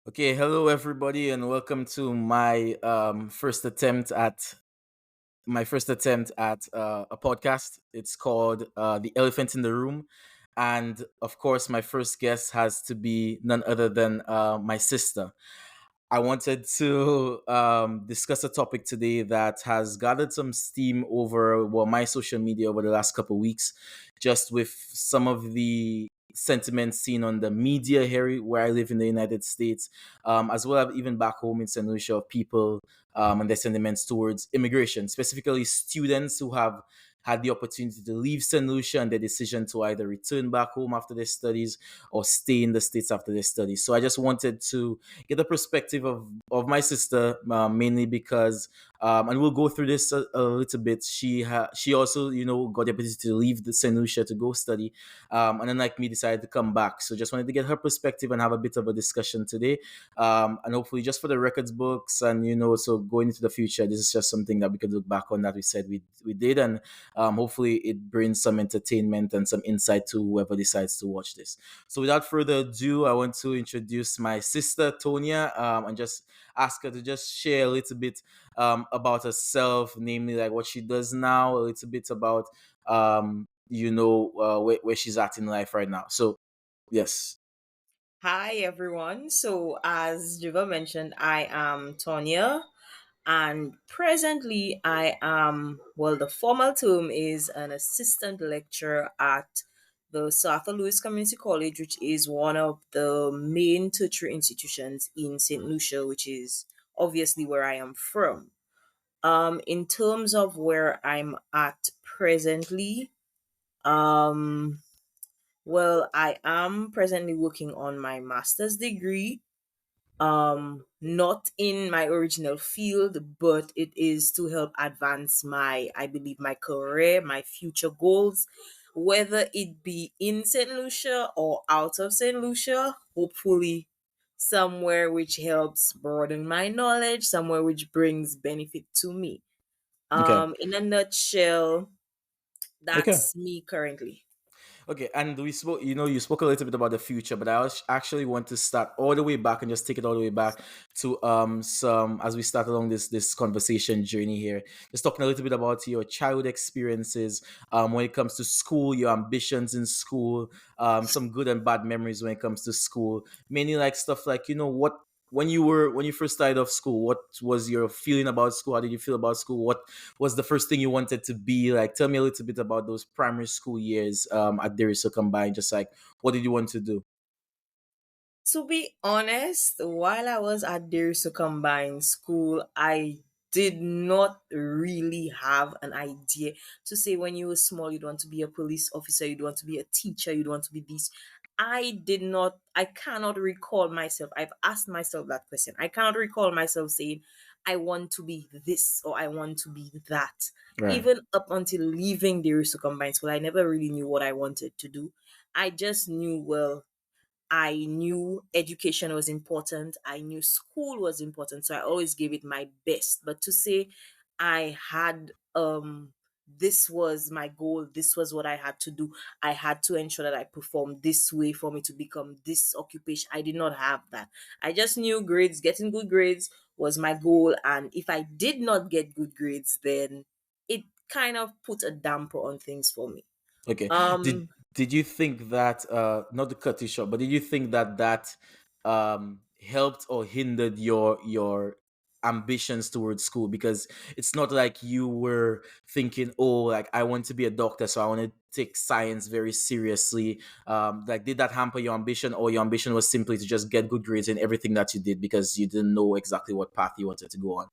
Okay, hello everybody, and welcome to my first attempt at a podcast. It's called "The Elephant in the Room," and of course, my first guest has to be none other than my sister. I wanted to discuss a topic today that has gathered some steam over my social media over the last couple of weeks, just with some of the sentiments seen on the media here where I live in the United States, as well as even back home in St. Lucia, of people and their sentiments towards immigration, specifically students who have had the opportunity to leave St. Lucia and their decision to either return back home after their studies or stay in the States after their studies. So I just wanted to get the perspective of my sister, mainly because and we'll go through this a little bit. She also got the opportunity to leave the Saint Lucia to go study, and unlike me, decided to come back. So just wanted to get her perspective and have a bit of a discussion today, and hopefully just for the records books and so going into the future, this is just something that we could look back on that we said we did, and hopefully it brings some entertainment and some insight to whoever decides to watch this. So without further ado, I want to introduce my sister Tonya, and just ask her to just share a little bit about herself, namely like what she does now, a little bit about where she's at in life right now. So yes. Hi everyone. So as Jiva mentioned, I am Tonya and presently I am the formal term is an assistant lecturer at the South Louis Community College, which is one of the main tertiary institutions in St. Lucia, which is obviously where I am from. In terms of where I'm at presently, um I am presently working on my master's degree. Not in my original field, but it is to help advance I believe, my career, my future goals, whether it be in St. Lucia or out of St. Lucia, hopefully somewhere which helps broaden my knowledge, somewhere which brings benefit to me. Okay. In a nutshell, Okay. that's me currently. Okay, and we spoke. You spoke a little bit about the future, but actually want to start all the way back and just take it all the way back to some as we start along this conversation journey here. Just talking a little bit about your childhood experiences, when it comes to school, your ambitions in school, some good and bad memories when it comes to school. Mainly like stuff like what when you first started off school, what was your feeling about school? How did you feel about school? What was the first thing you wanted to be? Like, tell me a little bit about those primary school years at Deriso Combined. Just like, what did you want to do? To be honest, while I was at Deriso Combined School, I did not really have an idea to say when you were small, you'd want to be a police officer, you'd want to be a teacher, you'd want to be this. I cannot recall myself. I've asked myself that question. I cannot recall myself saying, I want to be this or I want to be that. Right. Even up until leaving Deriso Combined School, I never really knew what I wanted to do. I just knew, I knew education was important. I knew school was important. So I always gave it my best. But to say I had this was my goal, this was what I had to do. I had to ensure that I performed this way for me to become this occupation. I did not have that. I just knew grades, getting good grades was my goal. And if I did not get good grades, then it kind of put a damper on things for me. Okay. Did Um did you think that not to cut you short, but did you think that helped or hindered your ambitions towards school? Because it's not like you were thinking, oh, like I want to be a doctor, so I want to take science very seriously. Like, did that hamper your ambition, or your ambition was simply to just get good grades in everything that you did because you didn't know exactly what path you wanted to go on?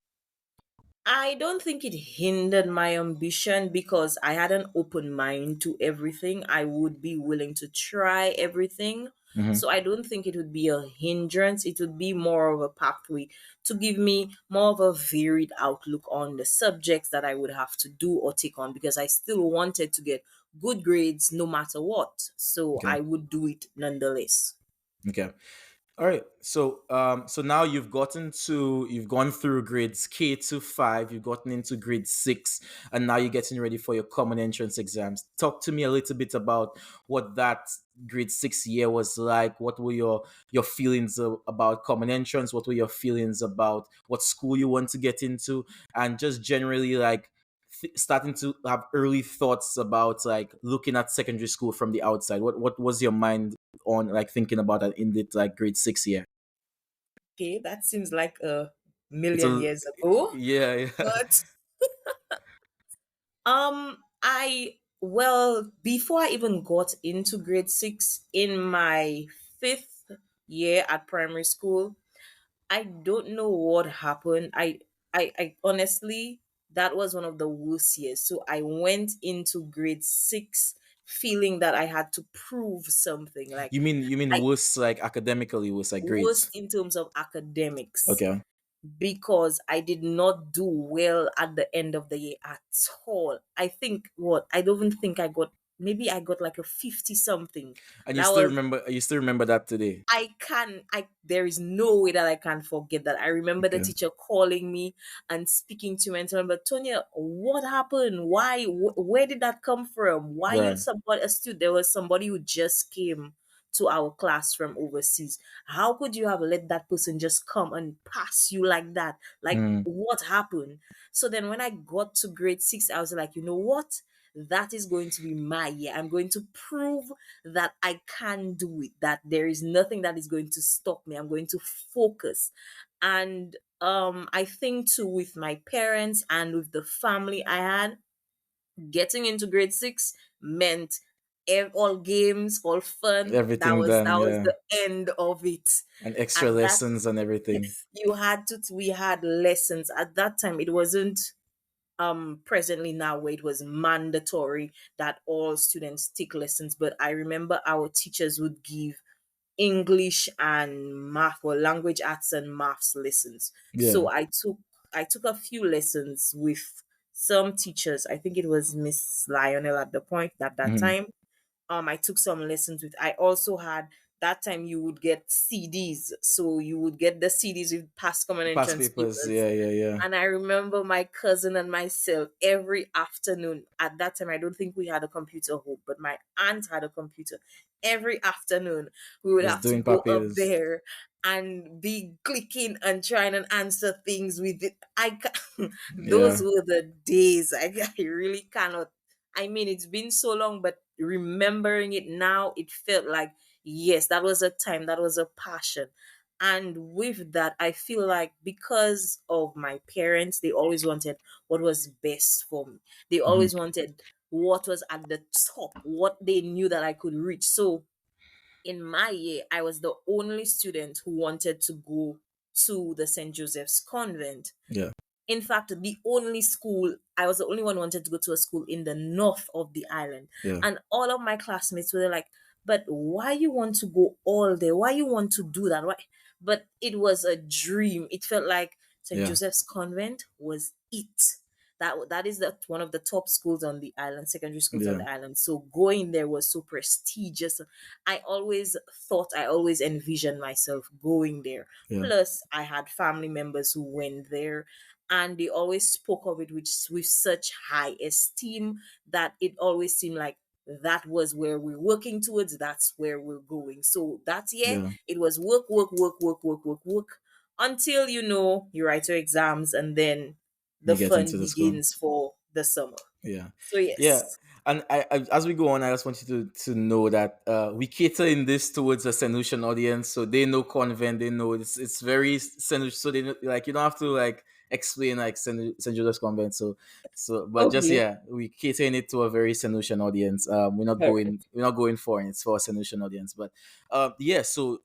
I don't think it hindered my ambition because I had an open mind to everything. I would be willing to try everything. Hmm. So I don't think it would be a hindrance. It would be more of a pathway to give me more of a varied outlook on the subjects that I would have to do or take on because I still wanted to get good grades no matter what. So Okay. I would do it nonetheless. Okay. All right. So now you've gone through grades K to 5, you've gotten into grade 6, and now you're getting ready for your common entrance exams. Talk to me a little bit about what that grade 6 year was like. What were your feelings about common entrance? What were your feelings about what school you want to get into, and just generally like starting to have early thoughts about like looking at secondary school from the outside. What was your mind on like thinking about that in the like grade 6 year? Okay, that seems like a It's million a years ago. yeah, yeah. But I well, before I even got into grade 6, in my 5th year at primary school, I don't know what happened. I honestly, that was one of the worst years. So I went into grade 6 feeling that I had to prove something. Like, You mean I worse like academically, worse like worst grades? in terms of academics, Okay. because I did not do well at the end of the year at all. I think what I don't even think I got, maybe I got like a 50 something. And That was, you still remember that today? I there is no way that I can forget that. I remember the Okay. teacher calling me and speaking to me and telling me, but Tonya, what happened? Why? Where did that come from? Why you Right. somebody a student? There was somebody who just came to our class from overseas. How could you have let that person just come and pass you like that? Like, Mm, what happened? So then when I got to grade 6, I was like, you know what? That is going to be my year. I'm going to prove that I can do it, that there is nothing that is going to stop me. I'm going to focus. And I think too, with my parents and with the family I had, getting into grade 6 meant all games, all fun. That everything was done, yeah. the end of it. And extra At that, lessons and everything. yes, you had to we had lessons. At that time it wasn't presently now where it was mandatory that all students take lessons, but I remember our teachers would give English and math, or language arts and maths lessons. Yeah. So I took a few lessons with some teachers. I think it was Miss Lionel at the point at that Hmm. time. I took some lessons with. I also had, that time you would get CDs, so you would get the CDs with past common Past entrance papers, papers. yeah, yeah, yeah. And I remember my cousin and myself every afternoon. At that time, I don't think we had a computer home, but my aunt had a computer. Every afternoon, we would Just have to doing go up papers. there and be clicking and trying and answer things with it. Those Yeah. were the days. I really cannot. I mean, it's been so long, but remembering it now, it felt like, yes, that was a time, that was a passion. And with that, I feel like because of my parents, they always wanted what was best for me. They Hmm. always wanted what was at the top, what they knew that I could reach. So in my year, I was the only student who wanted to go to the St. Joseph's Convent. Yeah. In fact, the only school, I was the only one who wanted to go to a school in the north of the island. Yeah. And all of my classmates were like, but why you want to go all there? Why you want to do that? Why? But it was a dream. It felt like St. Yeah. Joseph's Convent was it. That is one of the top schools on the island, secondary schools on Yeah. the island. So going there was so prestigious. I always thought, I always envisioned myself going there. Yeah. Plus, I had family members who went there, and they always spoke of it with such high esteem that it always seemed like that was where we're working towards, that's where we're going. So that year, Yeah. it was work, work, work, work, work, work, work, until you write your exams, and then the You get fun into the school. begins for the summer. Yeah, So yeah. yes. And as we go on, I just want you to know that we cater in this towards a St. Lucian audience, so they know convent, they know it's very St. Lucian, so they know, like you don't have to like explain like St. Joseph's Convent. So, but just Okay. yeah, we catering it to a very St. Lucian audience. Perfect. We're not going foreign. It's for a St. Lucian audience. But yeah. So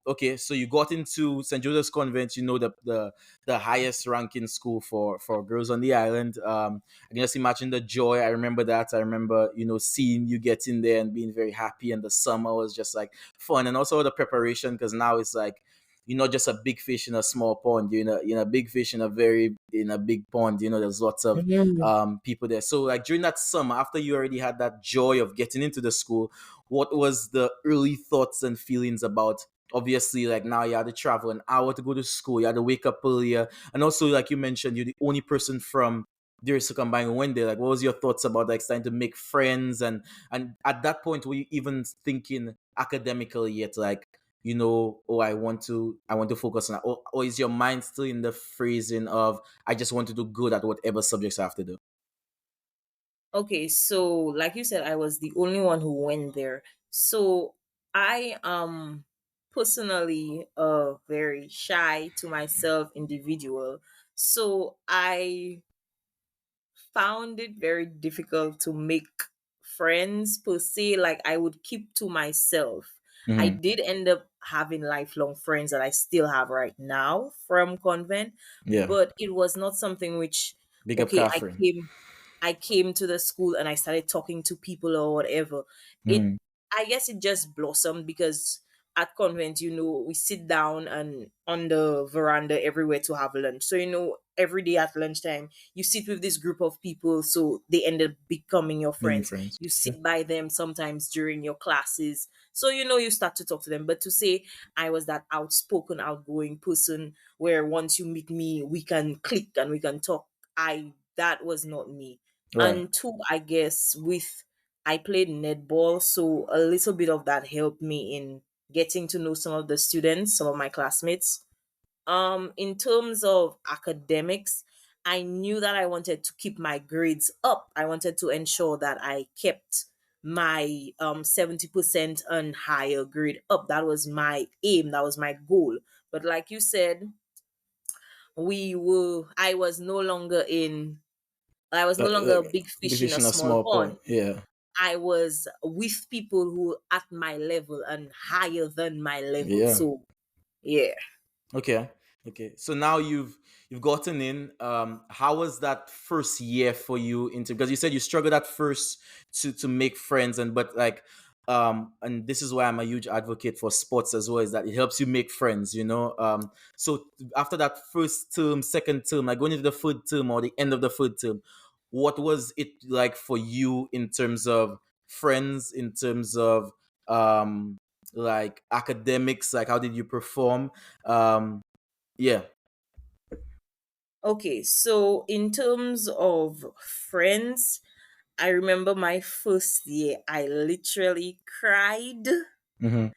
okay. So you got into St. Joseph's Convent. You know the highest ranking school for girls on the island. I can just imagine the joy. I remember that. I remember, seeing you get in there and being very happy. And the summer was just like fun. And also the preparation, because now it's like you're not just a big fish in a small pond. You're in a big fish in a big pond. There's lots of Mhm. people there. So like during that summer, after you already had that joy of getting into the school, what was the early thoughts and feelings about? Obviously, like now you had to travel an hour to go to school. You had to wake up earlier, and also like you mentioned, you're the only person from there to combine who went there. Like, what was your thoughts about like starting to make friends, and at that point, were you even thinking academically yet? Like, oh, I want to focus on that, or is your mind still in the phrasing of I just want to do good at whatever subjects I have to do? Okay, so like you said, I was the only one who went there. So I personally a very shy to myself individual. So I found it very difficult to make friends per se. Like I would keep to myself. I Mm-hmm. did end up having lifelong friends that I still have right now from convent, Yeah, but it was not something which big up okay, Catherine. I came to the school and I started talking to people or whatever. It Mm-hmm. I guess it just blossomed because at convent, we sit down and on the veranda everywhere to have lunch. So every day at lunchtime, you sit with this group of people, so they end up becoming your Being friends. friends. You Yeah. sit by them sometimes during your classes. So you start to talk to them. But to say I was that outspoken, outgoing person where once you meet me, we can click and we can talk. I That was not me. Right. And two, I guess with I played netball, so a little bit of that helped me in getting to know some of the students, some of my classmates. In terms of academics, I knew that I wanted to keep my grades up. I wanted to ensure that I kept my 70% and higher grade up. That was my aim, that was my goal. But like you said, I was no longer a big Big fish in fish a in a small small pond. pond. Yeah. I was with people who at my level and higher than my level. Yeah. So yeah. Okay. Okay. So now you've gotten in. How was that first year for you into, because you said you struggled at first to make friends, but like and this is why I'm a huge advocate for sports as well, is that it helps you make friends. So after that first term, second term, like going into the third term or the end of the third term, what was it like for you in terms of friends, in terms of like academics, like how did you perform? Yeah. Okay, so in terms of friends, I remember my first year, I literally cried. Mm-hmm.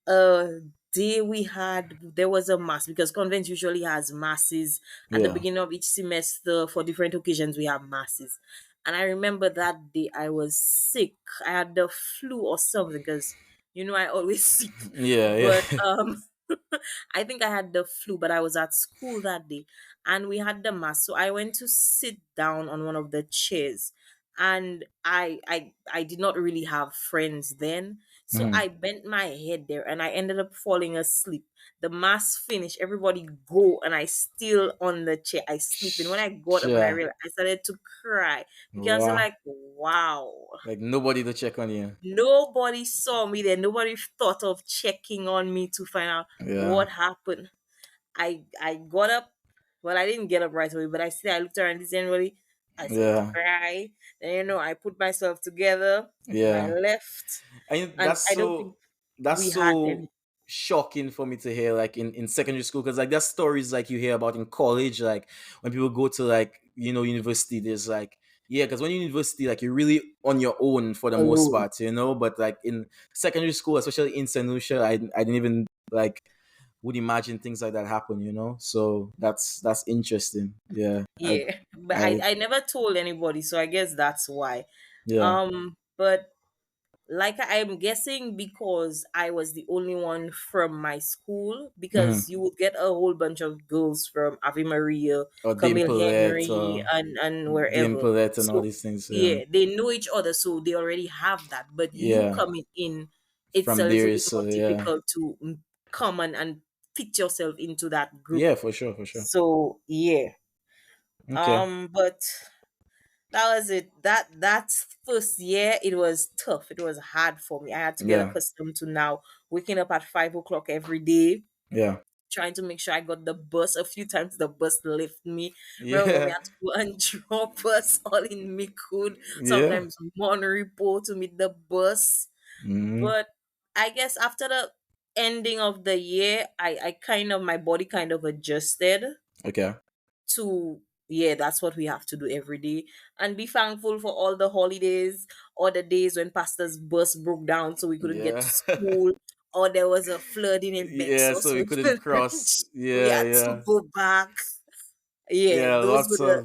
uh Day we had, there was a mass because convent usually has masses at the Yeah. beginning of each semester. For different occasions we have masses, and I remember that day I was sick. I had the flu or something because I always sick. Yeah. But Yeah. I think I had the flu, but I was at school that day and we had the mass. So I went to sit down on one of the chairs, and I did not really have friends then. So Mm-hmm. I bent my head there and I ended up falling asleep. The mass finished, everybody go, and I still on the chair. I sleeping. When I got up and I Yeah. realized, I started to cry because I'm Wow. like, wow. Like nobody to check on you. Nobody saw me there. Nobody thought of checking on me to find out Yeah. what happened. I got up. Well, I didn't get up right away, but I looked around generally. I started to Yeah. cry. Then I put myself together and I Yeah. left. And And I don't think that's we had so any. shocking for me to hear, like in secondary school, because like there's stories like you hear about in college, like when people go to like university, there's like, yeah, because when you're in university, like you're really on your own for the most Alone. part. But like in secondary school, especially in St. Lucia, I didn't even like would imagine things like that happen. So that's interesting. Yeah. I Yeah, but I I never told anybody, so I guess that's why. Yeah. But like I'm guessing because I was the only one from my school, Hmm. because you would get a whole bunch of girls from Ave Maria, Or Camille Dimplet Henry, or and wherever. Dimplet and all So these things. Yeah. yeah, they know each other, so they already have that. But you Yeah. coming in, it's a From little there, bit more so yeah. difficult to come and fit yourself into that group. Yeah, for sure, for sure. So yeah. Okay. But that was it. That first year, it was tough. It was hard for me. I had to get Yeah. accustomed to now waking up at 5 o'clock every day, Yeah. trying to make sure I got the bus. A few times the bus left me. Remember when we Yeah. had to go and drop us all in Mikud, Yeah. sometimes Monrepo to meet the bus. Hmm. But I guess after the ending of the year, I kind of, my body kind of adjusted Okay. to, yeah, that's what we have to do every day, and be thankful for all the holidays or the days when pastor's bus broke down so we couldn't get to Yeah. school, or there was a flooding in Yeah, Bexos so so we we couldn't couldn't, cross. we Yeah, had to yeah. go back. Yeah, Yeah, those were lots of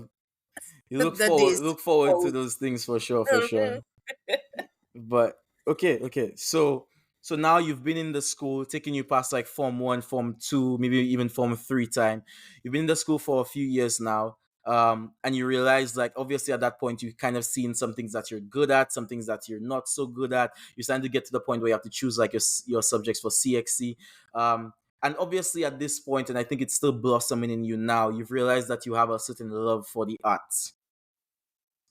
you look the forward days to look forward to quote. those things for sure, for sure. But okay, okay. So now you've been in the school, taking you past like form one, form two, maybe even form three time. You've been in the school for a few years now. And you realize like obviously at that point you kind of seen some things that you're good at, some things that you're not so good at. You're starting to get to the point where you have to choose like your subjects for CXC. And obviously at this point, and I think it's still blossoming in you now, you've realized that you have a certain love for the arts,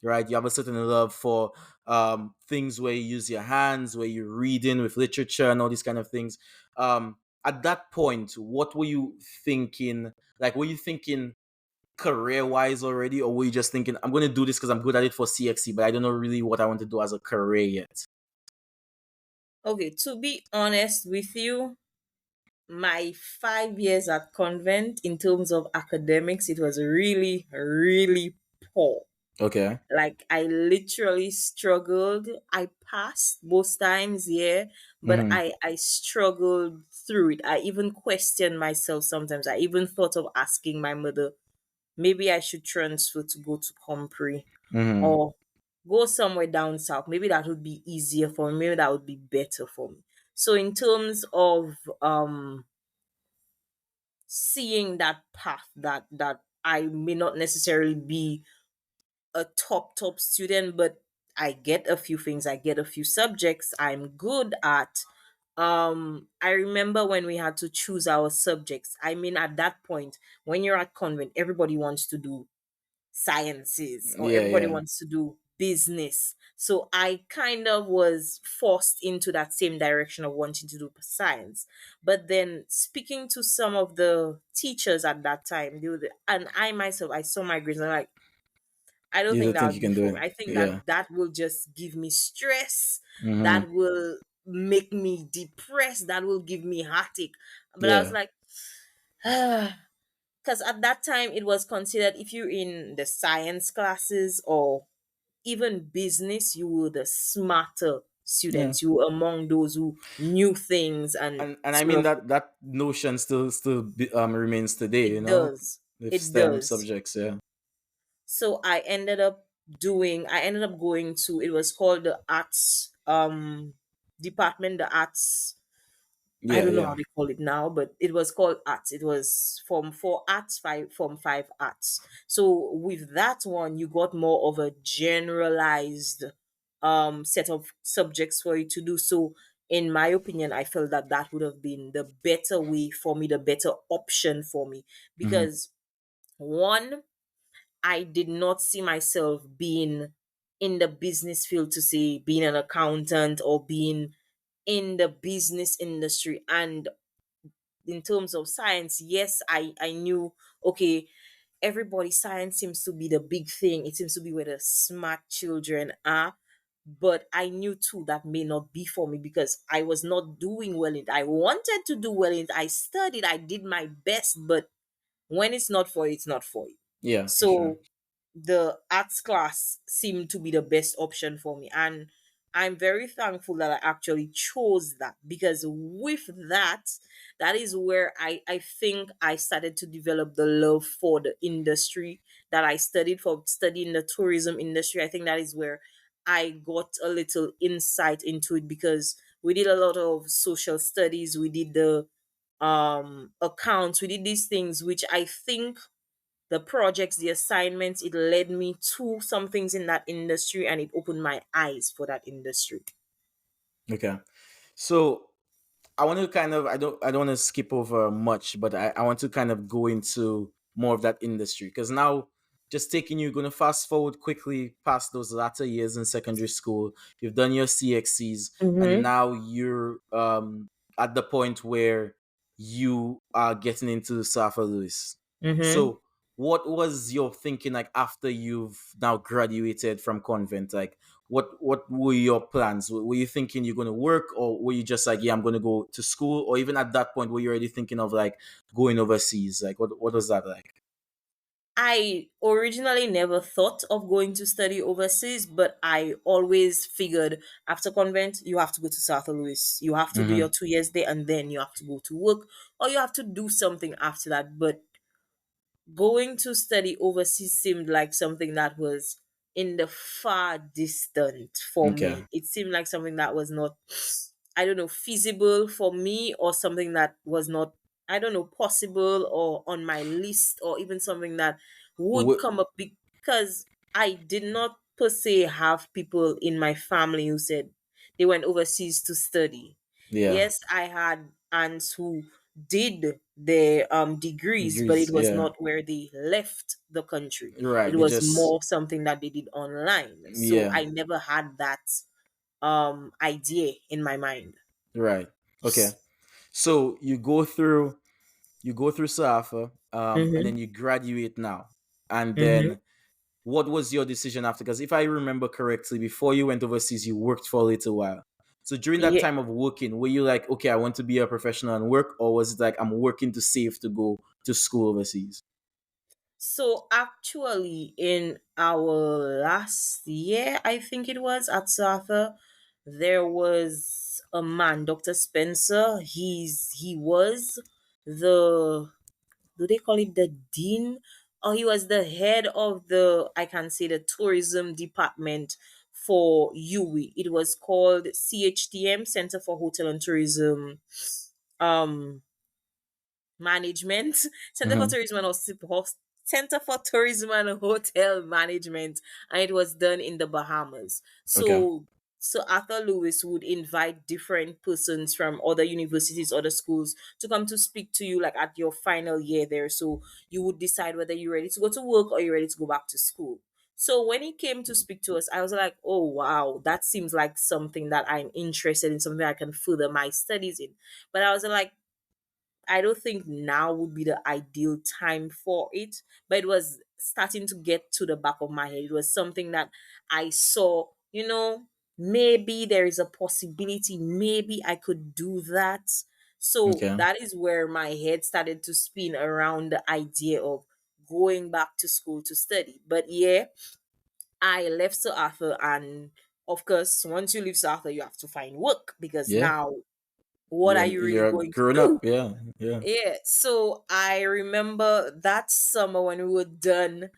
right? You have a certain love for things where you use your hands, where you're reading with literature and all these kind of things. At that point, what were you thinking? Like, were you thinking career wise already, or were you just thinking, I'm going to do this because I'm good at it for CXC, but I don't know really what I want to do as a career yet? Okay, to be honest with you, my 5 years at convent in terms of academics, it was really, really poor. Okay. Like I literally struggled. I passed most times, yeah, but Mm-hmm. I struggled through it. I even questioned myself sometimes. I even thought of asking my mother, maybe I should transfer to go to Compre Mm-hmm. or go somewhere down south. Maybe that would be easier for me. Maybe that would be better for me. So in terms of seeing that path, that I may not necessarily be a top student, but I get a few things, I get a few subjects I'm good at. I remember when we had to choose our subjects. I mean, at that point, when you're at convent, everybody wants to do sciences or Yeah, everybody yeah. wants to do business. So I kind of was forced into that same direction of wanting to do science. But then speaking to some of the teachers at that time, and I myself, I saw my grades and I'm like, I don't You think don't that think you would be can do for it? me. I think Yeah. that will just give me stress. Mm-hmm. That will make me depressed. That will give me heartache. But I was Yeah. like, because at that time it was considered if you're in the science classes or even business, you were the smarter Yeah. students. You were among those who knew things and And I sort mean of, that notion remains today, it you know, does. with It STEM does. subjects. Yeah. So I ended up going to, it was called the arts department, the arts, I Yeah, don't know how yeah. they call it now, but it was called arts. It was from four arts, five from five arts. So with that one, you got more of a generalized set of subjects for you to do. So in my opinion, I felt that that would have been the better way for me, the better option for me, Hmm. because one, I did not see myself being in the business field, to say being an accountant or being in the business industry. And in terms of science, yes, I knew, okay, everybody, science seems to be the big thing. It seems to be where the smart children are. But I knew too that may not be for me because I was not doing well in it. I wanted to do well in it. I studied, I did my best, but when it's not for you, it's not for you. Yeah, for sure. So the arts class seemed to be the best option for me, and I'm very thankful that I actually chose that, because with that, that is where I think I started to develop the love for the industry that I studied for, studying the tourism industry. I think that is where I got a little insight into it, because we did a lot of social studies, we did the accounts, we did these things which I think the projects, the assignments, it led me to some things in that industry, and it opened my eyes for that industry. Okay. So I want to kind of I don't want to skip over much, but I want to kind of go into more of that industry because now just taking you going to fast forward quickly past those latter years in secondary school. You've done your CXCs and Mm-hmm. now you're at the point where you are getting into Safa Lewis. Mm-hmm. So what was your thinking like after you've now graduated from convent? Like what were your plans? Were you thinking you're going to work, or were you just like, yeah, I'm going to go to school? Or even at that point, were you already thinking of like going overseas? Like what was that like? I originally never thought of going to study overseas, but I always figured after convent, you have to go to South Louis. You have to do Mm-hmm. your 2 years there, and then you have to go to work, or you have to do something after that. But going to study overseas seemed like something that was in the far distant for Okay. me. It seemed like something that was not, I don't know, feasible for me, or something that was not, I don't know, possible or on my list, or even something that would Wh- come up, because I did not per se have people in my family who said they went overseas to study. yeah. Yes, I had aunts who did their degrees, but Degrees. it was Yeah. not where they left the country. Right. It They was just more something that they did online. So yeah. I never had that idea in my mind. Right. Okay. So you go through SAFA, and then Mm-hmm. you graduate now. And Mm-hmm. then what was your decision after? Because if I remember correctly, before you went overseas, you worked for a little while. So during that Yeah. time of working, were you like, okay, I want to be a professional and work, or was it like I'm working to save to go to school overseas? So actually, in our last year, I think it was at SAFA, there was a man, Dr. Spencer. He was the, do they call it the dean, or he was the head of the, I can say, the tourism department for UWI. It was called CHTM, Center for Hotel and Tourism um Management. Center for Hmm. Tourism and Center for Tourism and Hotel Management, and it was done in the Bahamas. Okay. So Arthur Lewis would invite different persons from other universities, other schools, to come to speak to you like at your final year there. So you would decide whether you're ready to go to work or you're ready to go back to school. So when he came to speak to us, I was like, oh wow, that seems like something that I'm interested in, something I can further my studies in. But I was like, I don't think now would be the ideal time for it, but it was starting to get to the back of my head. It was something that I saw, maybe there is a possibility, maybe I could do that. So Okay. that is where my head started to spin around the idea of going back to school to study. But yeah, I left Sir Arthur, and of course, once you leave Sir Arthur, you have to find work, because Yeah. now what are You're you really you're going to grown do? up. Yeah. Yeah. Yeah, so I remember that summer when we were done,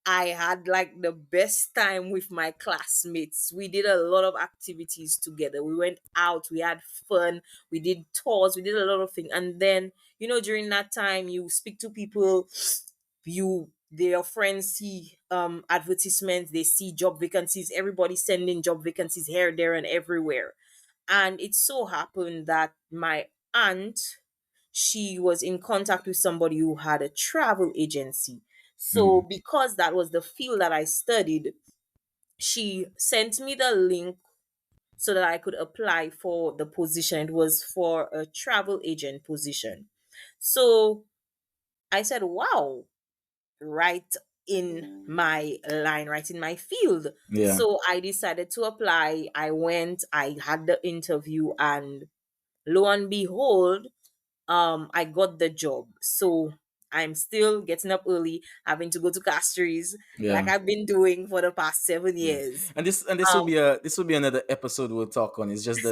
I had like the best time with my classmates. We did a lot of activities together. We went out, we had fun, we did tours, we did a lot of things. And then, during that time, you speak to people, their friends see advertisements, they see job vacancies, everybody sending job vacancies here, there, and everywhere. And it so happened that my aunt, she was in contact with somebody who had a travel agency. So, Hmm. because that was the field that I studied, she sent me the link so that I could apply for the position. It was for a travel agent position. So, I said, wow, right in my line, right in my field. Yeah. So, I decided to apply. I went, I had the interview, and lo and behold, I got the job. So I'm still getting up early, having to go to castries like Yeah. I've been doing for the past seven Yeah, years. and this will Um, be another episode we'll talk on. It's just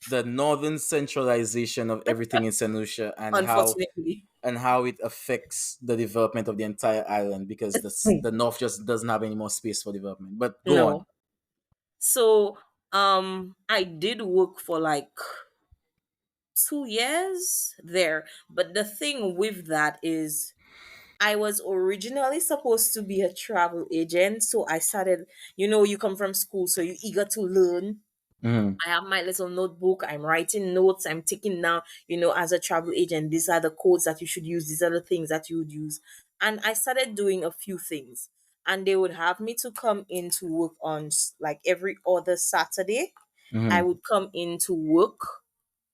the northern centralization of everything in Saint Lucia, Unfortunately, and how it affects the development of the entire island, because the north just doesn't have any more space for development. But go no. on. So I did work for like 2 years there, but the thing with that is I was originally supposed to be a travel agent. So I started, you come from school, so you're eager to learn. Hmm. I have my little notebook. I'm writing notes. I'm taking down, as a travel agent, these are the codes that you should use. These are the things that you would use. And I started doing a few things. And they would have me to come in to work on like every other Saturday. I Hmm. would come in to work.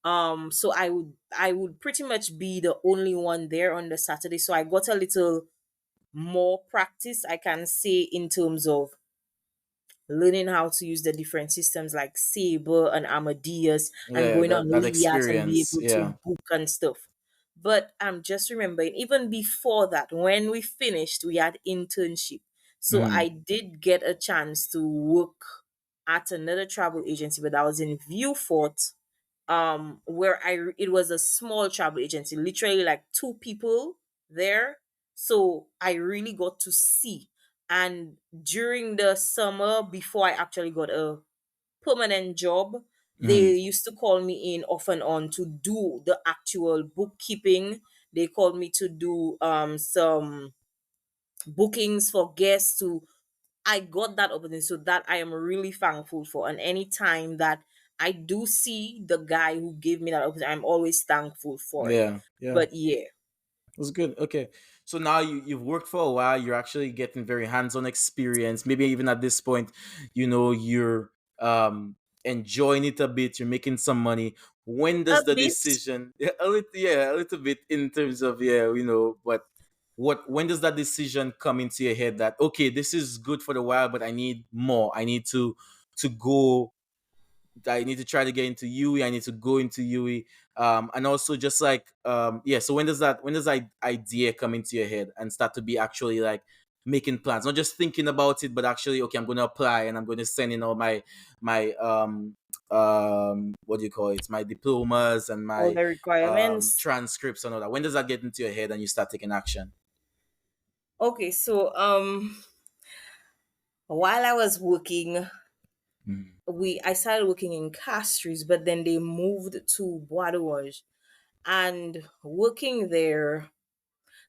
So I would pretty much be the only one there on the Saturday. So I got a little more practice, I can say, in terms of learning how to use the different systems like Sabre and Amadeus, and Yeah, going on that Liat and be experience. able Yeah. to book and stuff. But I'm just remembering, even before that, when we finished, we had internship. So Hmm. I did get a chance to work at another travel agency, but I was in Viewfort, where it was a small travel agency, literally like two people there. So I really got to see. And during the summer, before I actually got a permanent job, Hmm. they used to call me in off and on to do the actual bookkeeping. They called me to do some bookings for guests. To I got that opportunity, so that I am really thankful for. And any time that I do see the guy who gave me that opportunity, I'm always thankful for it. Yeah. Yeah. But yeah, That's good. Okay. So now you've worked for a while, you're actually getting very hands-on experience. Maybe even at this point, you're enjoying it a bit, you're making some money. When a does the bit. decision a little bit in terms of but when does that decision come into your head that okay, this is good for the while, but I need more. I need to go I need to try to get into UE. I need to go into UE. And also just like yeah. So when does that idea come into your head and start to be actually like making plans, not just thinking about it, but actually okay, I'm going to apply and I'm going to send in all my what do you call it, my diplomas and All my the requirements. transcripts and all that. When does that get into your head and you start taking action? Okay, so while I was working, Mm-hmm. I started working in Castries, but then they moved to Bois de Rouge. And working there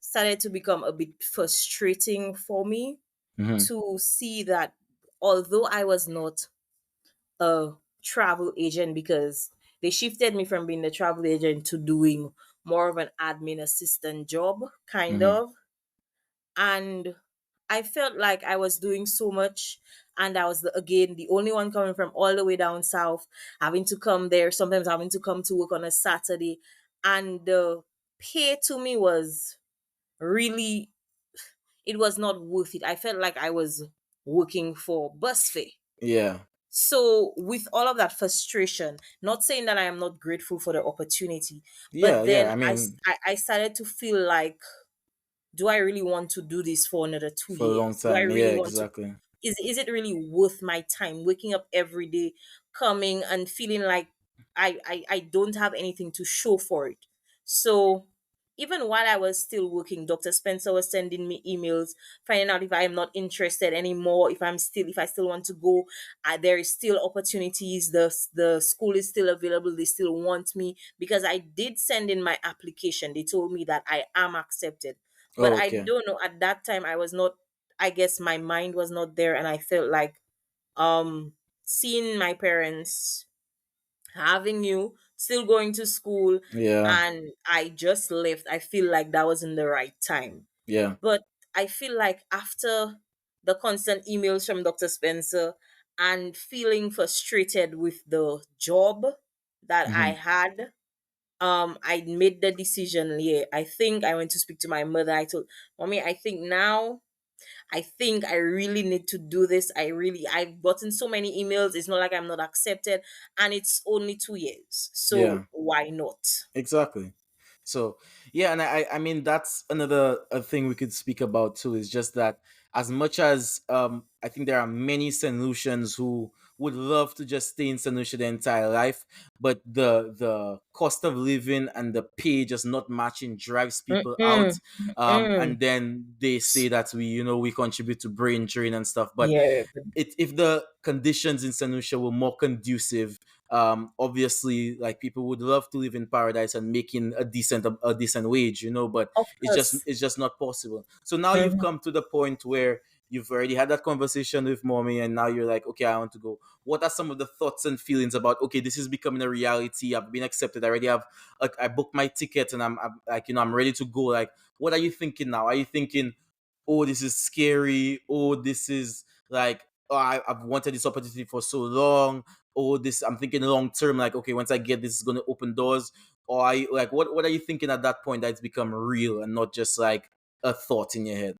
started to become a bit frustrating for me, Mm-hmm. to see that although I was not a travel agent, because they shifted me from being a travel agent to doing more of an admin assistant job, kind Mm-hmm. of. And I felt like I was doing so much, and I was again the only one coming from all the way down south, having to come there, sometimes having to come to work on a Saturday, and the pay to me was really, it was not worth it. I felt like I was working for bus fare. Yeah. So, with all of that frustration, not saying that I am not grateful for the opportunity, Yeah. but Yeah. then I mean, I started to feel like, do I really want to do this for another two for a long years? Do I time. Yeah. really want to? Exactly. Is it really worth my time waking up every day, coming and feeling like I don't have anything to show for it? So even while I was still working, Dr. Spencer was sending me emails, finding out if I am not interested anymore, if I still want to go. There is still opportunities. The school is still available. They still want me because I did send in my application. They told me that I am accepted, but Oh, I okay. don't know. At that time, I was not. I guess my mind was not there, and I felt like seeing my parents, having you still going to school, Yeah. and I just left. I feel like that wasn't the right time. Yeah. But I feel like after the constant emails from Dr. Spencer and feeling frustrated with the job that I Hmm. had, I made the decision. Yeah, I think I went to speak to my mother. I told mommy, I think I really need to do this. I've gotten so many emails. It's not like I'm not accepted, and it's only 2 years. So Yeah. why not? Exactly. So yeah, and I mean that's another a thing we could speak about too. Is just that as much as I think there are many solutions who would love to just stay in St. Lucia their entire life, but the cost of living and the pay just not matching drives people Mm-mm, out. mm-mm. And then they say that we contribute to brain drain and stuff. But Yeah. if the conditions in St. Lucia were more conducive, obviously like people would love to live in paradise and making a decent wage, but Of it's just course. it's just not possible. So now you've Mhm. come to the point where you've already had that conversation with mommy and now you're like, okay, I want to go. What are some of the thoughts and feelings about, okay, this is becoming a reality, I've been accepted, I already have, like, I booked my ticket and I'm like, I'm ready to go. Like, what are you thinking now? Are you thinking, oh, this is scary, oh, this is like, oh, I've wanted this opportunity for so long, oh, this I'm thinking long term, like okay, once I get this, is gonna open doors, or are you, like what are you thinking at that point that it's become real and not just like a thought in your head?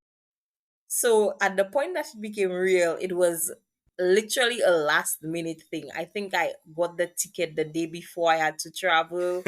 So at the point that it became real, it was literally a last minute thing. I think I got the ticket the day before I had to travel.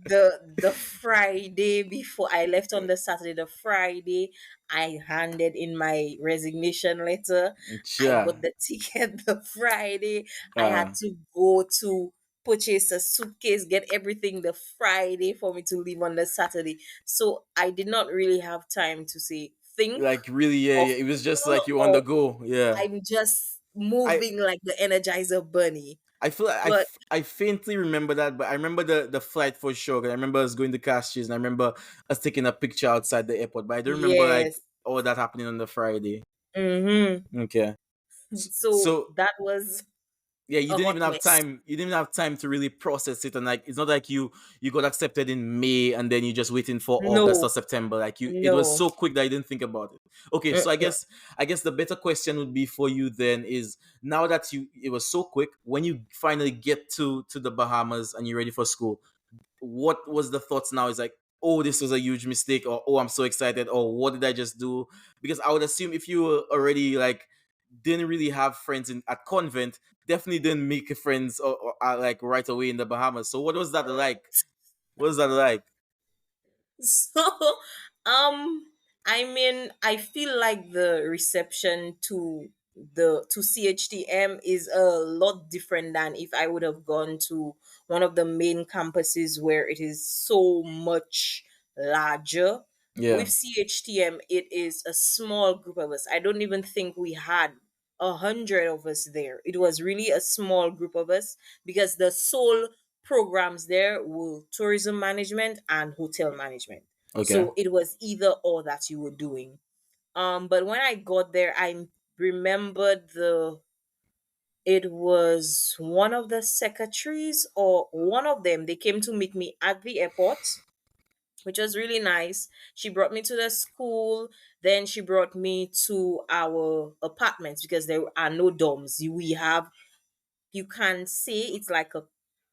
The Friday before I left on the Saturday, the Friday I handed in my resignation letter. I got Sure. the ticket the Friday. I had uh to go to purchase a suitcase, get everything the Friday for me to leave on the Saturday. So I did not really have time to say think like really, yeah, or yeah, it was just feel, like you on the or go. Yeah. I'm just I moving like the Energizer Bunny. I feel like But I faintly remember that, but I remember the flight for sure. 'Cause I remember us going to Cashews, and I remember us taking a picture outside the airport. But I don't remember like yes. all that happening on the Friday. Mm-hmm. Okay. So So that was yeah, you a didn't hot even have mess. time. You didn't have time to really process it, and like it's not like you got accepted in May and then you just waiting for August or No, September. Like you, it was no. so quick that I didn't think about it. Okay, so Mm-mm. I guess the better question would be for you then is now that you it was so quick when you finally get to the Bahamas and you're ready for school, what was the thoughts now? Is like, oh, this was a huge mistake, or oh, I'm so excited, or what did I just do? Because I would assume if you were already like didn't really have friends in at convent, definitely didn't make friends or like right away in the Bahamas. So what was that like? What was that like? So, I mean, I feel like the reception to CHTM is a lot different than if I would have gone to one of the main campuses where it is so much larger. With Yeah. CHTM, it is a small group of us. I don't even think we had 100 of us there. It was really a small group of us because the sole programs there were tourism management and hotel management. Okay. So it was either or that you were doing. But when I got there, I remembered the it was one of the secretaries or one of them. They came to meet me at the airport, which was really nice. She brought me to the school. Then she brought me to our apartments because there are no dorms. We have you can say it's like a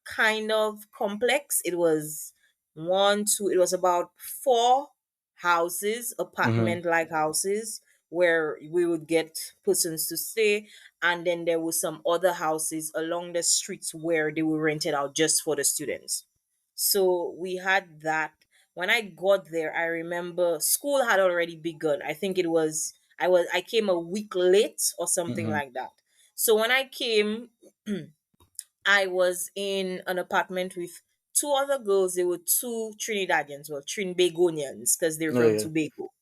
kind of complex. It was it was about four houses, Mm-hmm. apartment like houses, where we would get persons to stay. And then there were some other houses along the streets where they were rented out just for the students. So we had that. When I got there, I remember school had already begun. I think I came a week late or something Mm-hmm. like that. So when I came, I was in an apartment with two other girls. They were two Trinidadians, well, Trinbagonians, because they're Oh from yeah. Tobago.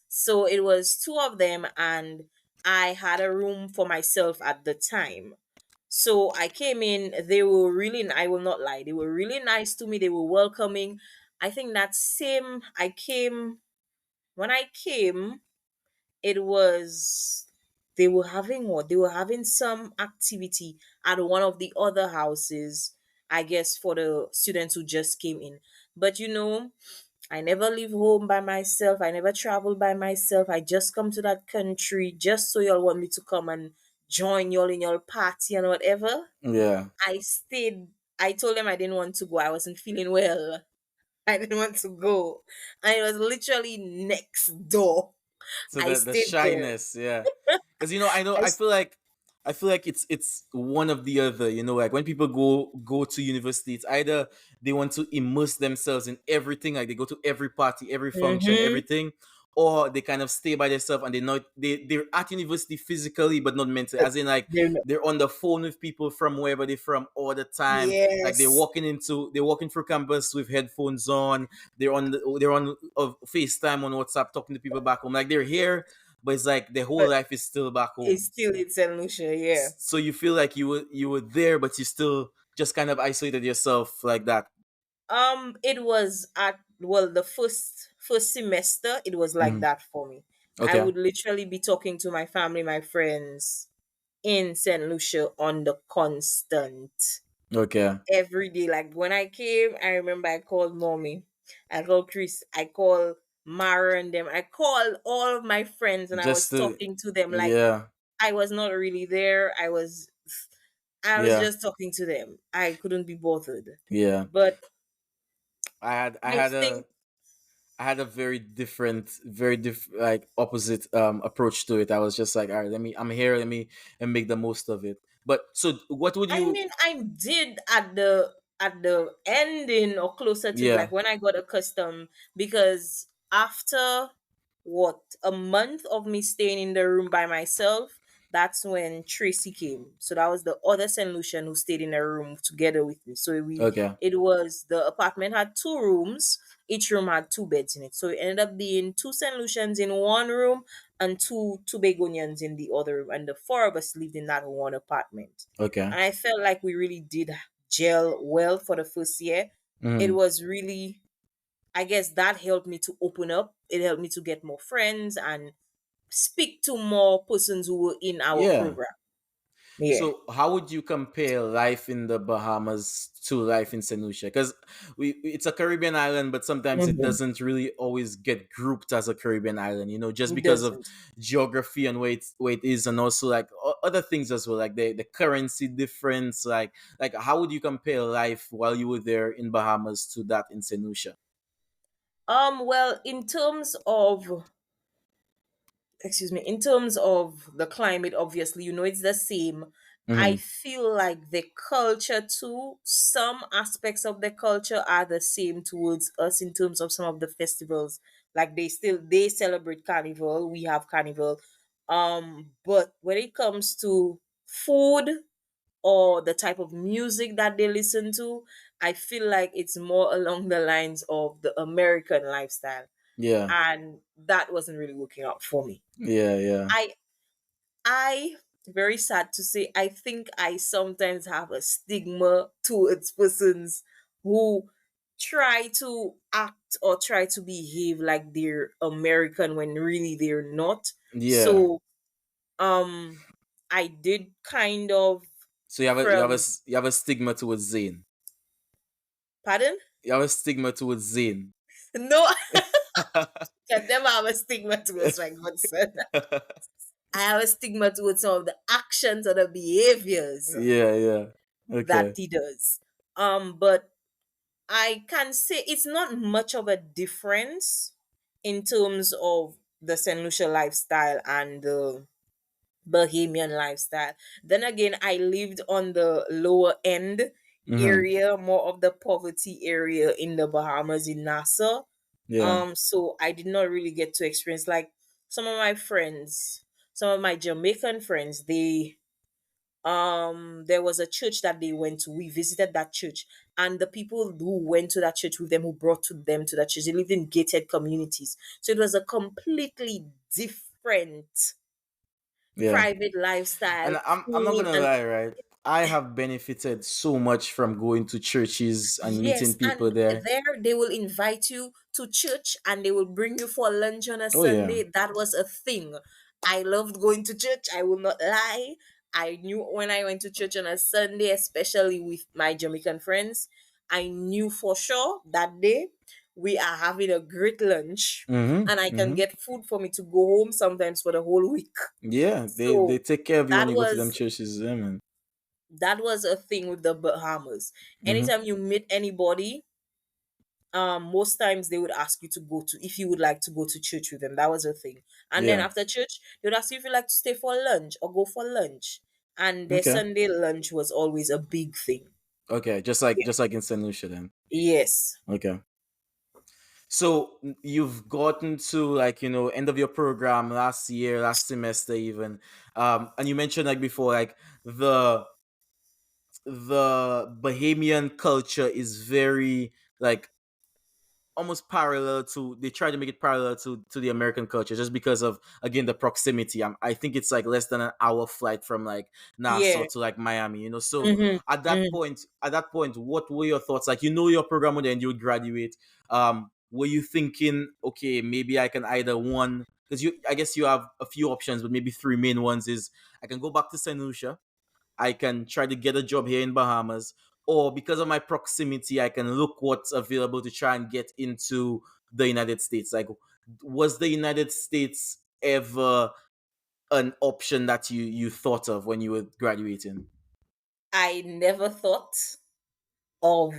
So it was two of them, and I had a room for myself at the time. So I came in, they were really, I will not lie, they were really nice to me, they were welcoming. I think that same, when I came, it was they were having what they were having some activity at one of the other houses, I guess, for the students who just came in. But I never leave home by myself, I never travel by myself. I just come to that country just so y'all want me to come and join y'all in your party and whatever. Yeah. I stayed. I told them I didn't want to go, I wasn't feeling well. I didn't want to go, and it was literally next door. So I the stayed there. shyness, yeah. Because I know I I feel like it's one of the other. Like when people go to university, it's either they want to immerse themselves in everything, like they go to every party, every function, Mm-hmm. everything, or they kind of stay by themselves and they're at university physically but not mentally. As in like They're not- they're on the phone with people from wherever they're from all the time. Like Yes, they're walking through campus with headphones on. They're on FaceTime on WhatsApp talking to people back home. Like they're here, but it's like their whole but life is still back it's home. still in Saint Lucia. Yeah. So you feel like you were there, but you still just kind of isolated yourself like that. It was at well the first semester. It was like Hmm. that for me. I Okay. would literally be talking to my family, my friends in Saint Lucia on the constant Okay. every day. Like when I came, I remember I called mommy, I called Chris, I called Mara and them. I called all of my friends, and I Just was to talking to them like yeah. I was not really there. I was Yeah. just talking to them. I couldn't be bothered. Yeah. But I had I I had think, a I had a very like opposite approach to it. I was just like, all right, I'm here, let me and make the most of it. But so what would I you mean, I did at the ending or closer to, yeah, like, when I got accustomed, because after what, a month of me staying in the room by myself, that's when Tracy came. So that was the other Saint Lucian who stayed in a room together with me. So we okay, it was, the apartment had two rooms. Each room had two beds in it. So it ended up being two Saint Lucians in one room and two Begonians in the other room. And the four of us lived in that one apartment. okay. And I felt like we really did gel well for the first year. It Hmm. was really, I guess that helped me to open up. It helped me to get more friends and speak to more persons who were in our Yeah. program. Yeah. So how would you compare life in the Bahamas to life in St. Lucia? Because it's a Caribbean island, but sometimes it Mhm. doesn't really always get grouped as a Caribbean island, just It because of doesn't. geography and where it is, and also like other things as well, like the currency difference. Like how would you compare life while you were there in Bahamas to that in St. Lucia? Well, in terms of, excuse me, in terms of the climate, obviously, it's the same. I Hmm. feel like the culture too, some aspects of the culture are the same towards us in terms of some of the festivals. Like they celebrate carnival, we have carnival. But when it comes to food or the type of music that they listen to, I feel like it's more along the lines of the American lifestyle. Yeah, And that wasn't really working out for me. yeah, yeah, I I very sad to say, I think I sometimes have a stigma towards persons who try to act or try to behave like they're American when really they're not. yeah. So I did kind of, So from, you have a stigma towards Zayn. pardon? You have a stigma towards Zayn. No, can never have a stigma towards my godson. I have a stigma towards some of the actions or the behaviors Yeah, yeah. that Okay. he does. But I can say it's not much of a difference in terms of the St. Lucia lifestyle and the Bahamian lifestyle. Then again, I lived on the lower end Mm-hmm. area, more of the poverty area in the Bahamas in Nassau. Yeah. So I did not really get to experience, like, some of my friends, some of my Jamaican friends, there was a church that they went to. We visited that church, and the people who went to that church with them, who brought to them to that church, they lived in gated communities. So it was a completely different Yeah. private lifestyle, And I'm not clean, gonna and lie, right? I have benefited so much from going to churches and meeting yes, people and there. there they will invite you to church and they will bring you for lunch on a Oh yeah. Sunday. That was a thing. I loved going to church, I will not lie. I knew when I went to church on a Sunday, especially with my Jamaican friends, I knew for sure that day we are having a great lunch, and I Mm-hmm. can Mm-hmm. get food for me to go home sometimes for the whole week. Yeah. They So take care of you when that you go to them was churches, yeah, man. that was a thing with the Bahamas. Mm-hmm. Anytime you meet anybody, most times they would ask you to go to, if you would like to go to church with them. That was a thing. And then Yeah. after church, they would ask you if you like to stay for lunch or go for lunch. And their Okay. Sunday lunch was always a big thing. Okay. Yeah. Just like in St. Lucia then. Yes. Okay. So you've gotten to like end of your program last year, last semester even, and you mentioned like before like the the Bahamian culture is very like almost parallel to they try to make it parallel to the American culture just because of again the proximity. I think it's like less than an hour flight from like Nassau Yeah. to like Miami, so Mm-hmm. Mm-hmm. at that point what were your thoughts, like your program would end, you would graduate, were you thinking okay maybe I can either one because you I guess you have a few options but maybe three main ones is I can go back to St. Lucia, I can try to get a job here in Bahamas, or because of my proximity, I can look what's available to try and get into the United States. Like, was the United States ever an option that you thought of when you were graduating? I never thought of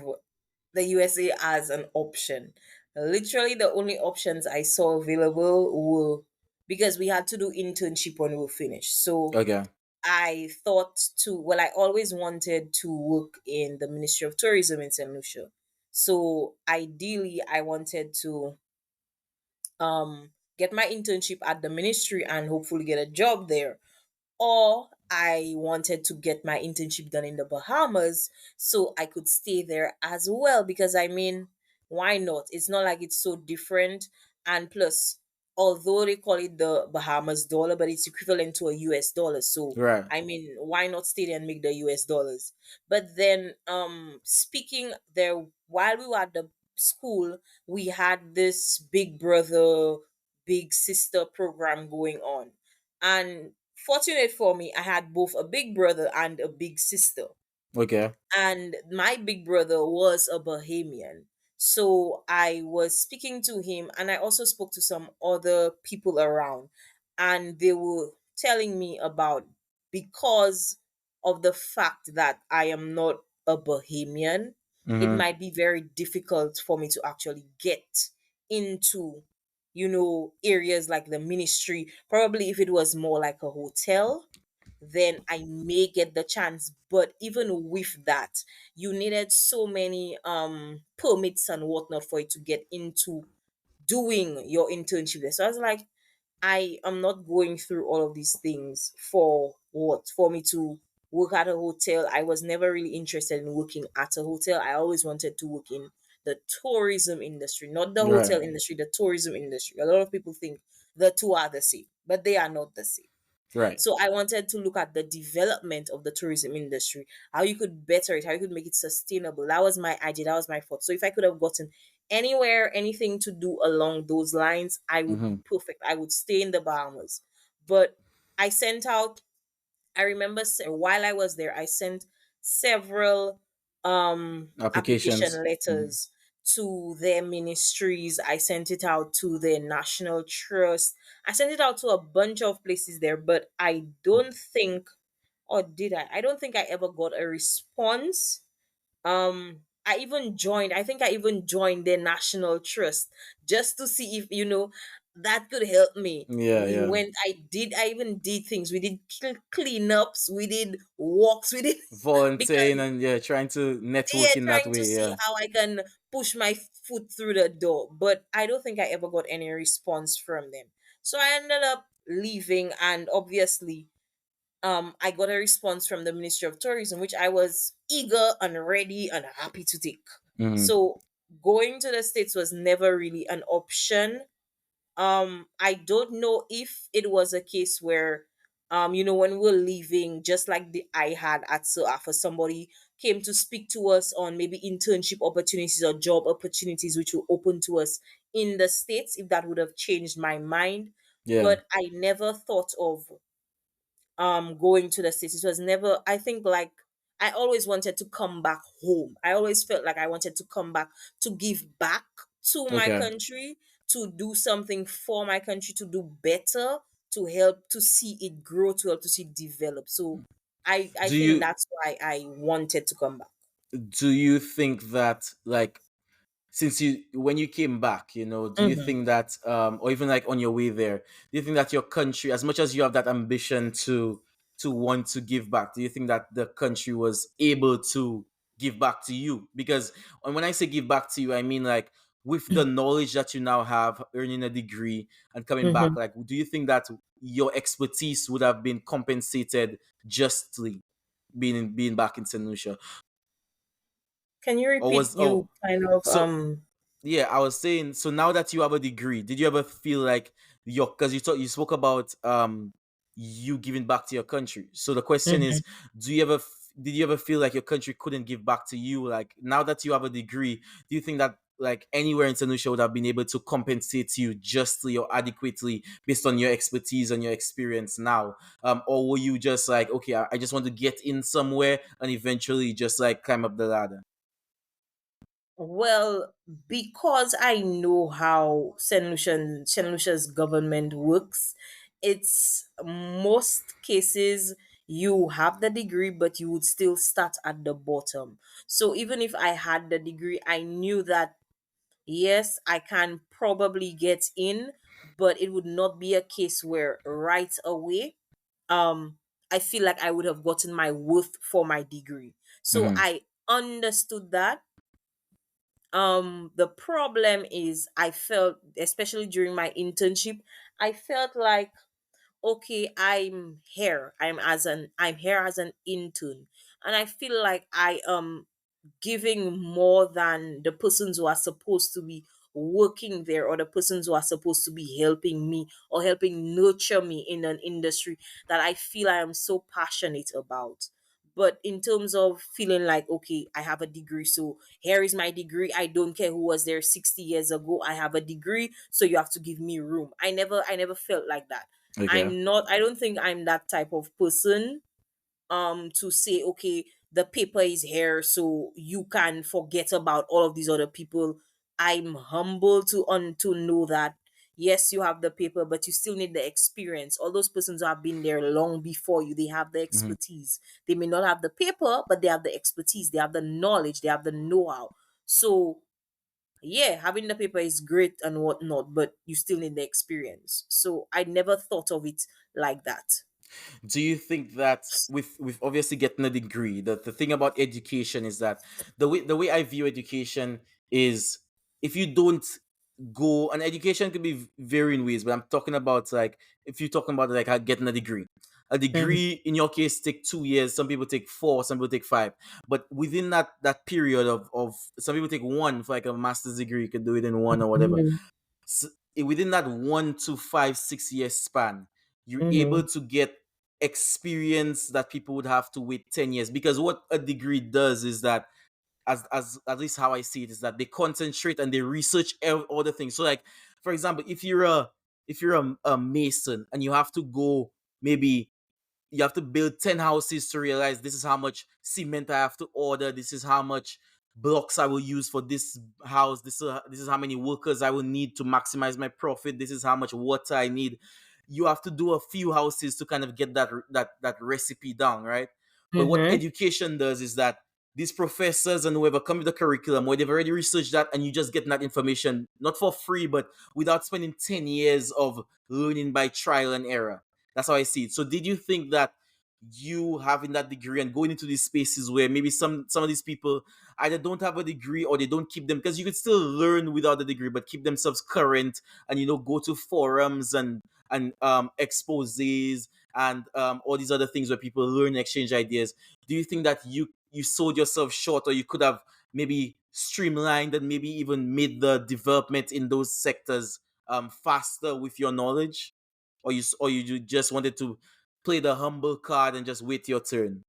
the USA as an option. Literally, the only options I saw available were because we had to do internship when we were finished. So Okay. I thought well, I always wanted to work in the Ministry of Tourism in St. Lucia. So ideally, I wanted to get my internship at the ministry and hopefully get a job there, or I wanted to get my internship done in the Bahamas so I could stay there as well. Because I mean, why not? It's not like it's so different. And plus, although they call it the Bahamas dollar, but it's equivalent to a US dollar. So, Right. I mean, why not stay there and make the US dollars? But then, speaking there, while we were at the school, we had this big brother, big sister program going on. And fortunate for me, I had both a big brother and a big sister. Okay. And my big brother was a Bahamian. So I was speaking to him, and I also spoke to some other people around, and they were telling me about, because of the fact that I am not a Bahamian, it Mm-hmm. might be very difficult for me to actually get into, areas like the ministry. Probably if it was more like a hotel, then I may get the chance. But even with that, you needed so many permits and whatnot for you to get into doing your internship there. So I was like, I am not going through all of these things for what? For me to work at a hotel. I was never really interested in working at a hotel. I always wanted to work in the tourism industry, not the Right. hotel industry, the tourism industry. A lot of people think the two are the same, but they are not the same. Right. So I wanted to look at the development of the tourism industry, how you could better it, how you could make it sustainable. That was my idea, that was my thought. So if I could have gotten anywhere, anything to do along those lines, I would Mm-hmm. be perfect. I would stay in the Bahamas. But I sent out, I remember while I was there, I sent several application Applications. Mm-hmm. letters to their ministries. I sent it out to their national trust. I sent it out to a bunch of places there, but I don't think, or did I? I don't think I ever got a response. I think I even joined their national trust just to see if that could help me. Yeah. We Yeah. went, I even did things. We did cleanups, we did walks, we did Volunteering because, and yeah, trying to yeah, network in that trying to way. see Yeah. how I can push my foot through the door. But I don't think I ever got any response from them. So I ended up leaving, and obviously I got a response from the Ministry of Tourism, which I was eager and ready and happy to take. Mm-hmm. So going to the States was never really an option. I don't know if it was a case where, when we were leaving, just like the I had at SOAFA, somebody came to speak to us on maybe internship opportunities or job opportunities which were open to us in the States, if that would have changed my mind. Yeah. But I never thought of going to the States. It was never, I think, like, I always wanted to come back home. I always felt like I wanted to come back to give back to my Okay. country, to do something for my country, to do better, to help to see it grow, to help to see it develop. So I Do think you that's why I wanted to come back. do you think that, like, since you when you came back, do you Hmm. think that, or even like on your way there, do you think that your country, as much as you have that ambition to want to give back, do you think that the country was able to give back to you? Because, and when I say give back to you, I mean, like, with the knowledge that you now have, earning a degree and coming back, Hmm. like, do you think that your expertise would have been compensated justly, being back in St. Lucia? Can you Or repeat? was You kind of so Yeah, I was saying, so now that you have a degree, did you ever feel like because you spoke about you giving back to your country. So the question Mhm. is, did you ever feel like your country couldn't give back to you? Like, now that you have a degree, do you think that, like, anywhere in Sanusha would have been able to compensate you justly or adequately based on your expertise and your experience now? Or were you just like, okay, I just want to get in somewhere and eventually just like climb up the ladder? Well, because I know how Saint Lucia's government works, it's most cases you have the degree, but you would still start at the bottom. So even if I had the degree, I knew that yes, I can probably get in, but it would not be a case where right away, um, I feel like I would have gotten my worth for my degree. So Mm-hmm. I understood that. The problem is I felt, especially during my internship, I felt like, okay, I'm here as an intern, and I feel like I giving more than the persons who are supposed to be working there, or the persons who are supposed to be helping me or helping nurture me in an industry that I feel I am so passionate about. But in terms of feeling like, okay, I have a degree, so here is my degree. I don't care who was there 60 years ago. I have a degree, so you have to give me room. I never felt like that. Okay. I don't think I'm that type of person to say, okay, the paper is here, so you can forget about all of these other people. I'm humble to know that yes, you have the paper, but you still need the experience. All those persons who have been there long before you, they have the Mm-hmm. expertise. They may not have the paper, but they have the expertise, they have the knowledge, they have the know-how. So yeah, having the paper is great and whatnot, but you still need the experience. So I never thought of it like that. Do you think that with obviously getting a degree, the thing about education is that the way I view education is, if you don't go, and education could be varying ways, but I'm talking about, like, if you're talking about like getting a Mhm. degree in your case take 2 years, some people take four, some people take five, but within that period of some people take one for like a master's degree, you could do it in one or whatever. Mhm. S Within that 1 to 5 6 year span, you're able Mhm. to get experience that people would have to wait 10 years, because what a degree does is that, as at least how I see it, is that they concentrate and they research all the things. So like, for example, if you're a mason and you have to go, maybe you have to build 10 houses to realize this is how much cement I have to order, this is how much blocks I will use for this house, this is how many workers I will need to maximize my profit, this is how much water I need. You have to do a few houses to kind of get that recipe down, right? But what Mhm. education does is that these professors and whoever come with the curriculum, where they've already researched that, and you just get that information not for free, but without spending 10 years of learning by trial and error. That's how I see it. So did you think that you having that degree and going into these spaces where maybe some of these people either don't have a degree or they don't keep them, because you could still learn without the degree but keep themselves current, and go to forums and exposes and all these other things where people learn and exchange ideas. Do you think that you sold yourself short, or you could have maybe streamlined and maybe even made the development in those sectors faster with your knowledge, or you just wanted to play the humble card and just wait your turn?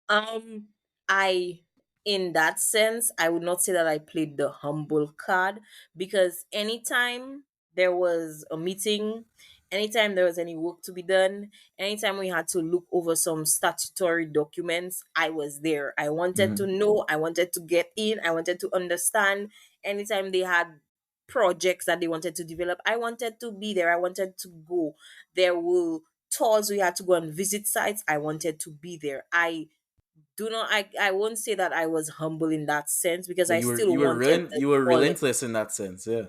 Um, I, in that sense, I would not say that I played the humble card, because anytime there was a meeting, anytime there was any work to be done, anytime we had to look over some statutory documents, I was there. I wanted to Hmm. know, I wanted to get in, I wanted to understand. Anytime they had projects that they wanted to develop, I wanted to be there. I wanted to go. There were tours we had to go and visit sites. I wanted to be there. I won't say that I was humble in that sense, because But I you were still you were wanted relent the you were knowledge. relentless in that sense, yeah.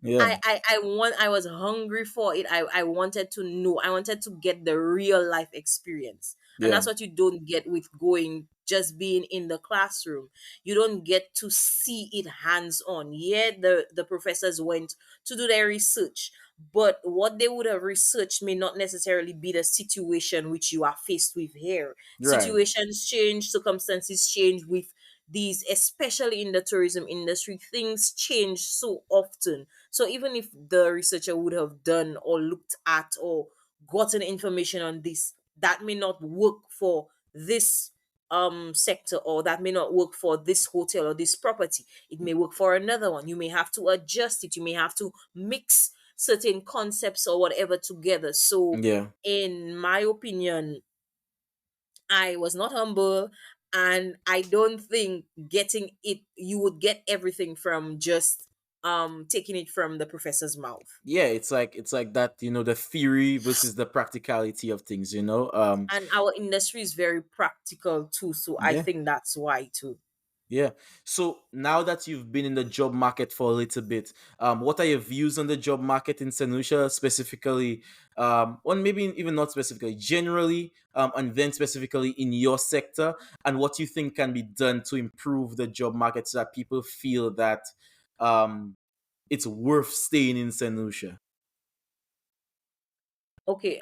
Yeah. I was hungry for it. I wanted to know. I wanted to get the real life experience. And Yeah. that's what you don't get with going just being in the classroom. You don't get to see it hands on. Yeah, the professors went to do their research, but what they would have researched may not necessarily be the situation which you are faced with here. Right. Situations change, circumstances change with these, especially in the tourism industry. Things change so often. So even if the researcher would have done or looked at or gotten information on this, that may not work for this sector, or that may not work for this hotel or this property. It may work for another one. You may have to adjust it. You may have to mix certain concepts or whatever together. So Yeah. in my opinion, I was not humble, and I don't think getting it, you would get everything from just taking it from the professor's mouth. Yeah, it's like that, the theory versus the practicality of things, And our industry is very practical too, so I yeah. think that's why too. Yeah. So now that you've been in the job market for a little bit, what are your views on the job market in St. Lucia specifically? Or maybe even not specifically, generally, and then specifically in your sector, and what you think can be done to improve the job market so that people feel that um, it's worth staying in St. Lucia. Okay,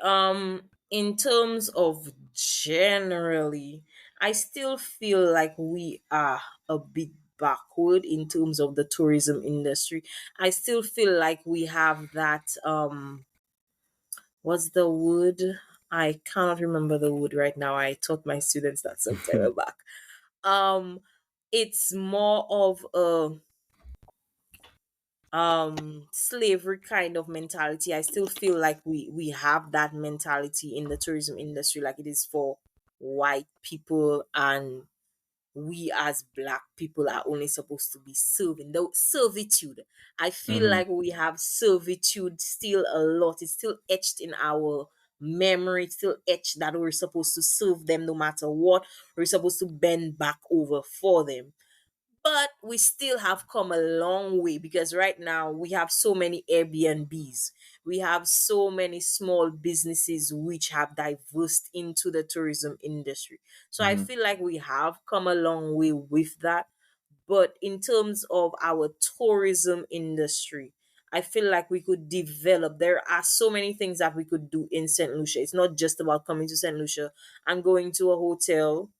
in terms of generally, I still feel like we are a bit backward in terms of the tourism industry. I still feel like we have that what's the word? I cannot remember the word right now. I taught my students that some time back. Um it's more of a slavery kind of mentality. I still feel like we have that mentality in the tourism industry, like it is for white people, and we as black people are only supposed to be serving the servitude. I feel Mm-hmm. like we have servitude still a lot. It's still etched in our memory. It's still etched that we're supposed to serve them no matter what. We're supposed to bend back over for them. But we still have come a long way, because right now we have so many Airbnbs. We have so many small businesses which have diversed into the tourism industry. So I Mm-hmm. feel like we have come a long way with that. But in terms of our tourism industry, I feel like we could develop. There are so many things that we could do in St. Lucia. It's not just about coming to St. Lucia and going to a hotel,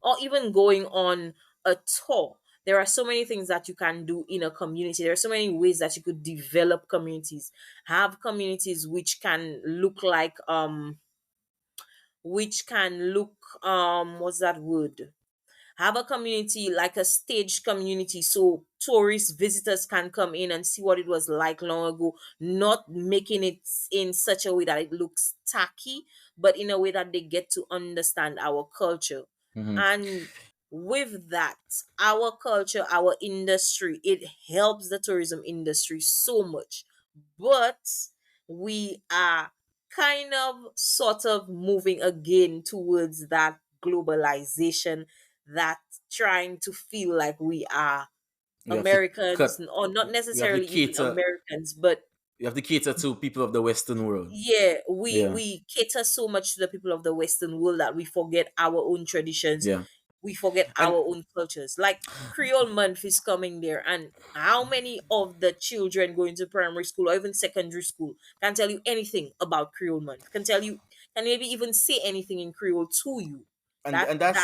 or even going on a tour. There are so many things that you can do in a community. There are so many ways that you could develop communities, have communities which can look like what's that word, have a community like a staged community, so tourists, visitors can come in and see what it was like long ago, not making it in such a way that it looks tacky, but in a way that they get to understand our culture. Mm-hmm. And with that, our culture, our industry, it helps the tourism industry so much. But we are kind of sort of moving again towards that globalization, that trying to feel like we are You have to Americans, cut. or not You have to necessarily even cater. Americans, but You have to cater to people of the Western world. yeah, we Yeah. we cater so much to the people of the Western world that we forget our own traditions, Yeah. we forget And our own cultures. Like Creole Month is coming there, and how many of the children going to primary school or even secondary school can tell you anything about Creole Month? Can tell you, can maybe even say anything in Creole to you? and That and that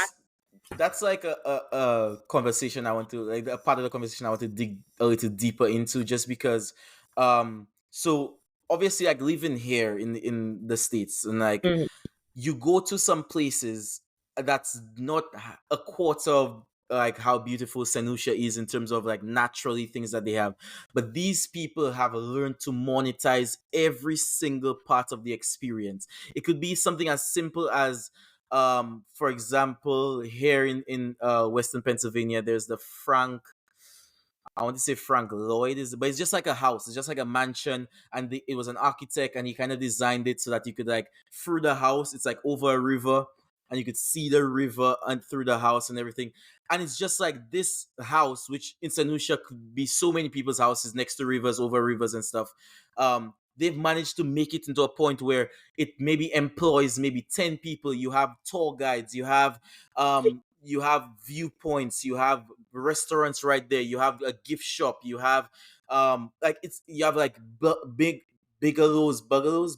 that's like a conversation I want to, like, a part of the conversation I want to dig a little deeper into, just because so obviously, like, living here in the States, and like, Mhm. you go to some places that's not a quarter of like how beautiful St. Lucia is in terms of like naturally things that they have, but these people have learned to monetize every single part of the experience. It could be something as simple as for example, here in Western Pennsylvania, there's the Frank, I want to say Frank Lloyd is, but it's just like a house. It's just like a mansion, and it was an architect, and he kind of designed it so that you could, like, through the house, it's like over a river, and you could see the river and through the house and everything. And it's just like this house, which in St. Lucia could be so many people's houses next to rivers, over rivers and stuff. They've managed to make it into a point where it maybe employs maybe 10 people. You have tour guides, you have viewpoints, you have restaurants right there, you have a gift shop, you have like, it's, you have like big bungalows, bungalows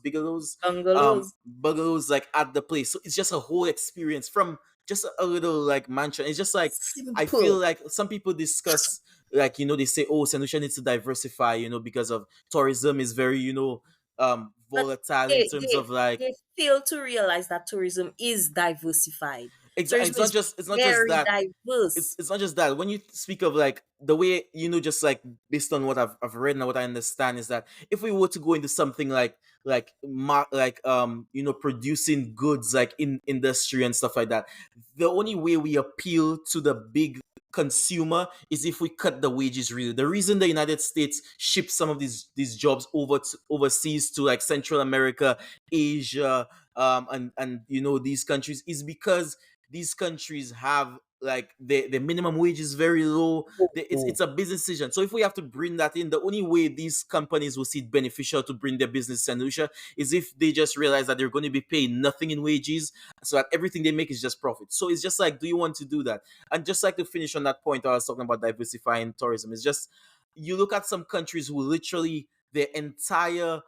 like at the place. So it's just a whole experience from just a little like mansion. It's just like, I feel simple. like some people discuss, like, they say, oh, St. Lucia needs to diversify, because of tourism is very, But volatile in they, terms they of like, they fail to realize that tourism is diversified. Tourism is it's not just very that. it's diverse. it's not just that. When you speak of like the way, just like based on what I've read and what I understand, is that if we were to go into something producing goods like in industry and stuff like that, the only way we appeal to the big consumer is if we cut the wages. Really, the reason the United States ships some of these jobs overseas to like Central America, Asia, and these countries is because these countries have like the minimum wage is very low. It's a business decision. So if we have to bring that in, the only way these companies will see it beneficial to bring their business to St. Lucia is if they just realize that they're going to be paying nothing in wages, so that everything they make is just profit. So it's just like, do you want to do that? And just like to finish on that point, I was talking about diversifying tourism. It's just, you look at some countries who literally their entire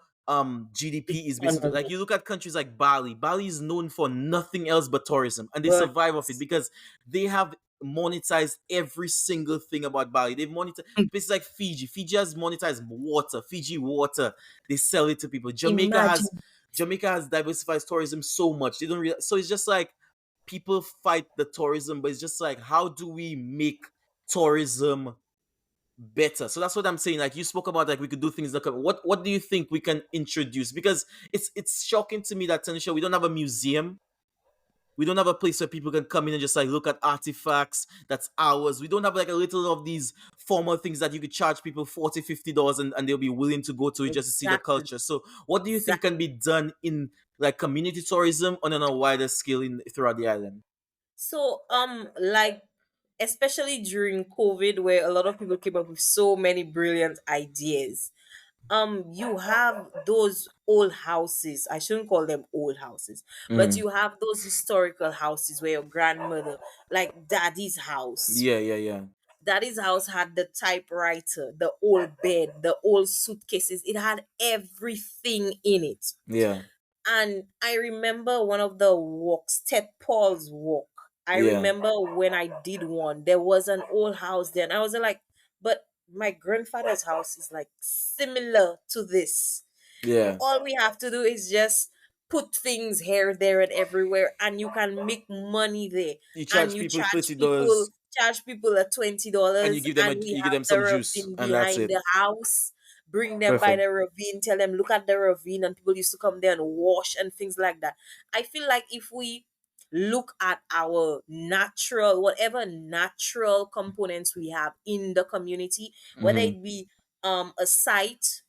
GDP is basically, like, Economy. you look at countries like Bali. Bali is known for nothing else but tourism, and they But survive off it because they have monetized every single thing about Bali. They've monetized places like Fiji. Fiji has monetized water. Fiji water. They sell it to people. imagine. Jamaica has diversified tourism so much. They don't really, so it's just like people fight the tourism, but it's just like, how do we make tourism better? So that's what I'm saying. Like, you spoke about, like, we could do things like, what do you think we can introduce? Because it's shocking to me that, Tanisha, we don't have a museum. We don't have a place where people can come in and just like look at artifacts that's ours. We don't have like a little of these formal things that you could charge people $40, $50, and they'll be willing to go to it just to see the Exactly. culture. So what do you think Exactly. can be done in like community tourism on a wider scale in throughout the island? So, like, especially during COVID, where a lot of people came up with so many brilliant ideas. You have those old houses. I shouldn't call them old houses, but Mm-hmm. you have those historical houses where your grandmother, like daddy's house. Yeah, yeah, yeah, Daddy's house had the typewriter, the old bed, the old suitcases. It had everything in it. yeah, And I remember one of the walks, Ted Paul's walk. I yeah, remember when I did one, there was an old house there. And I was like, but my grandfather's house is like similar to this. yeah. All we have to do is just put things here, there, and everywhere, and you can make money there. You And charge you people charge $30, people charge people at $20, and you give them and we you give have them the some juice, ravine and that's behind it. the house. Bring them by Perfect. the ravine, tell them look at the ravine, and people used to come there and wash and things like that. I feel like if we look at our natural, whatever natural components we have in the community, whether Mm-hmm. it be a site,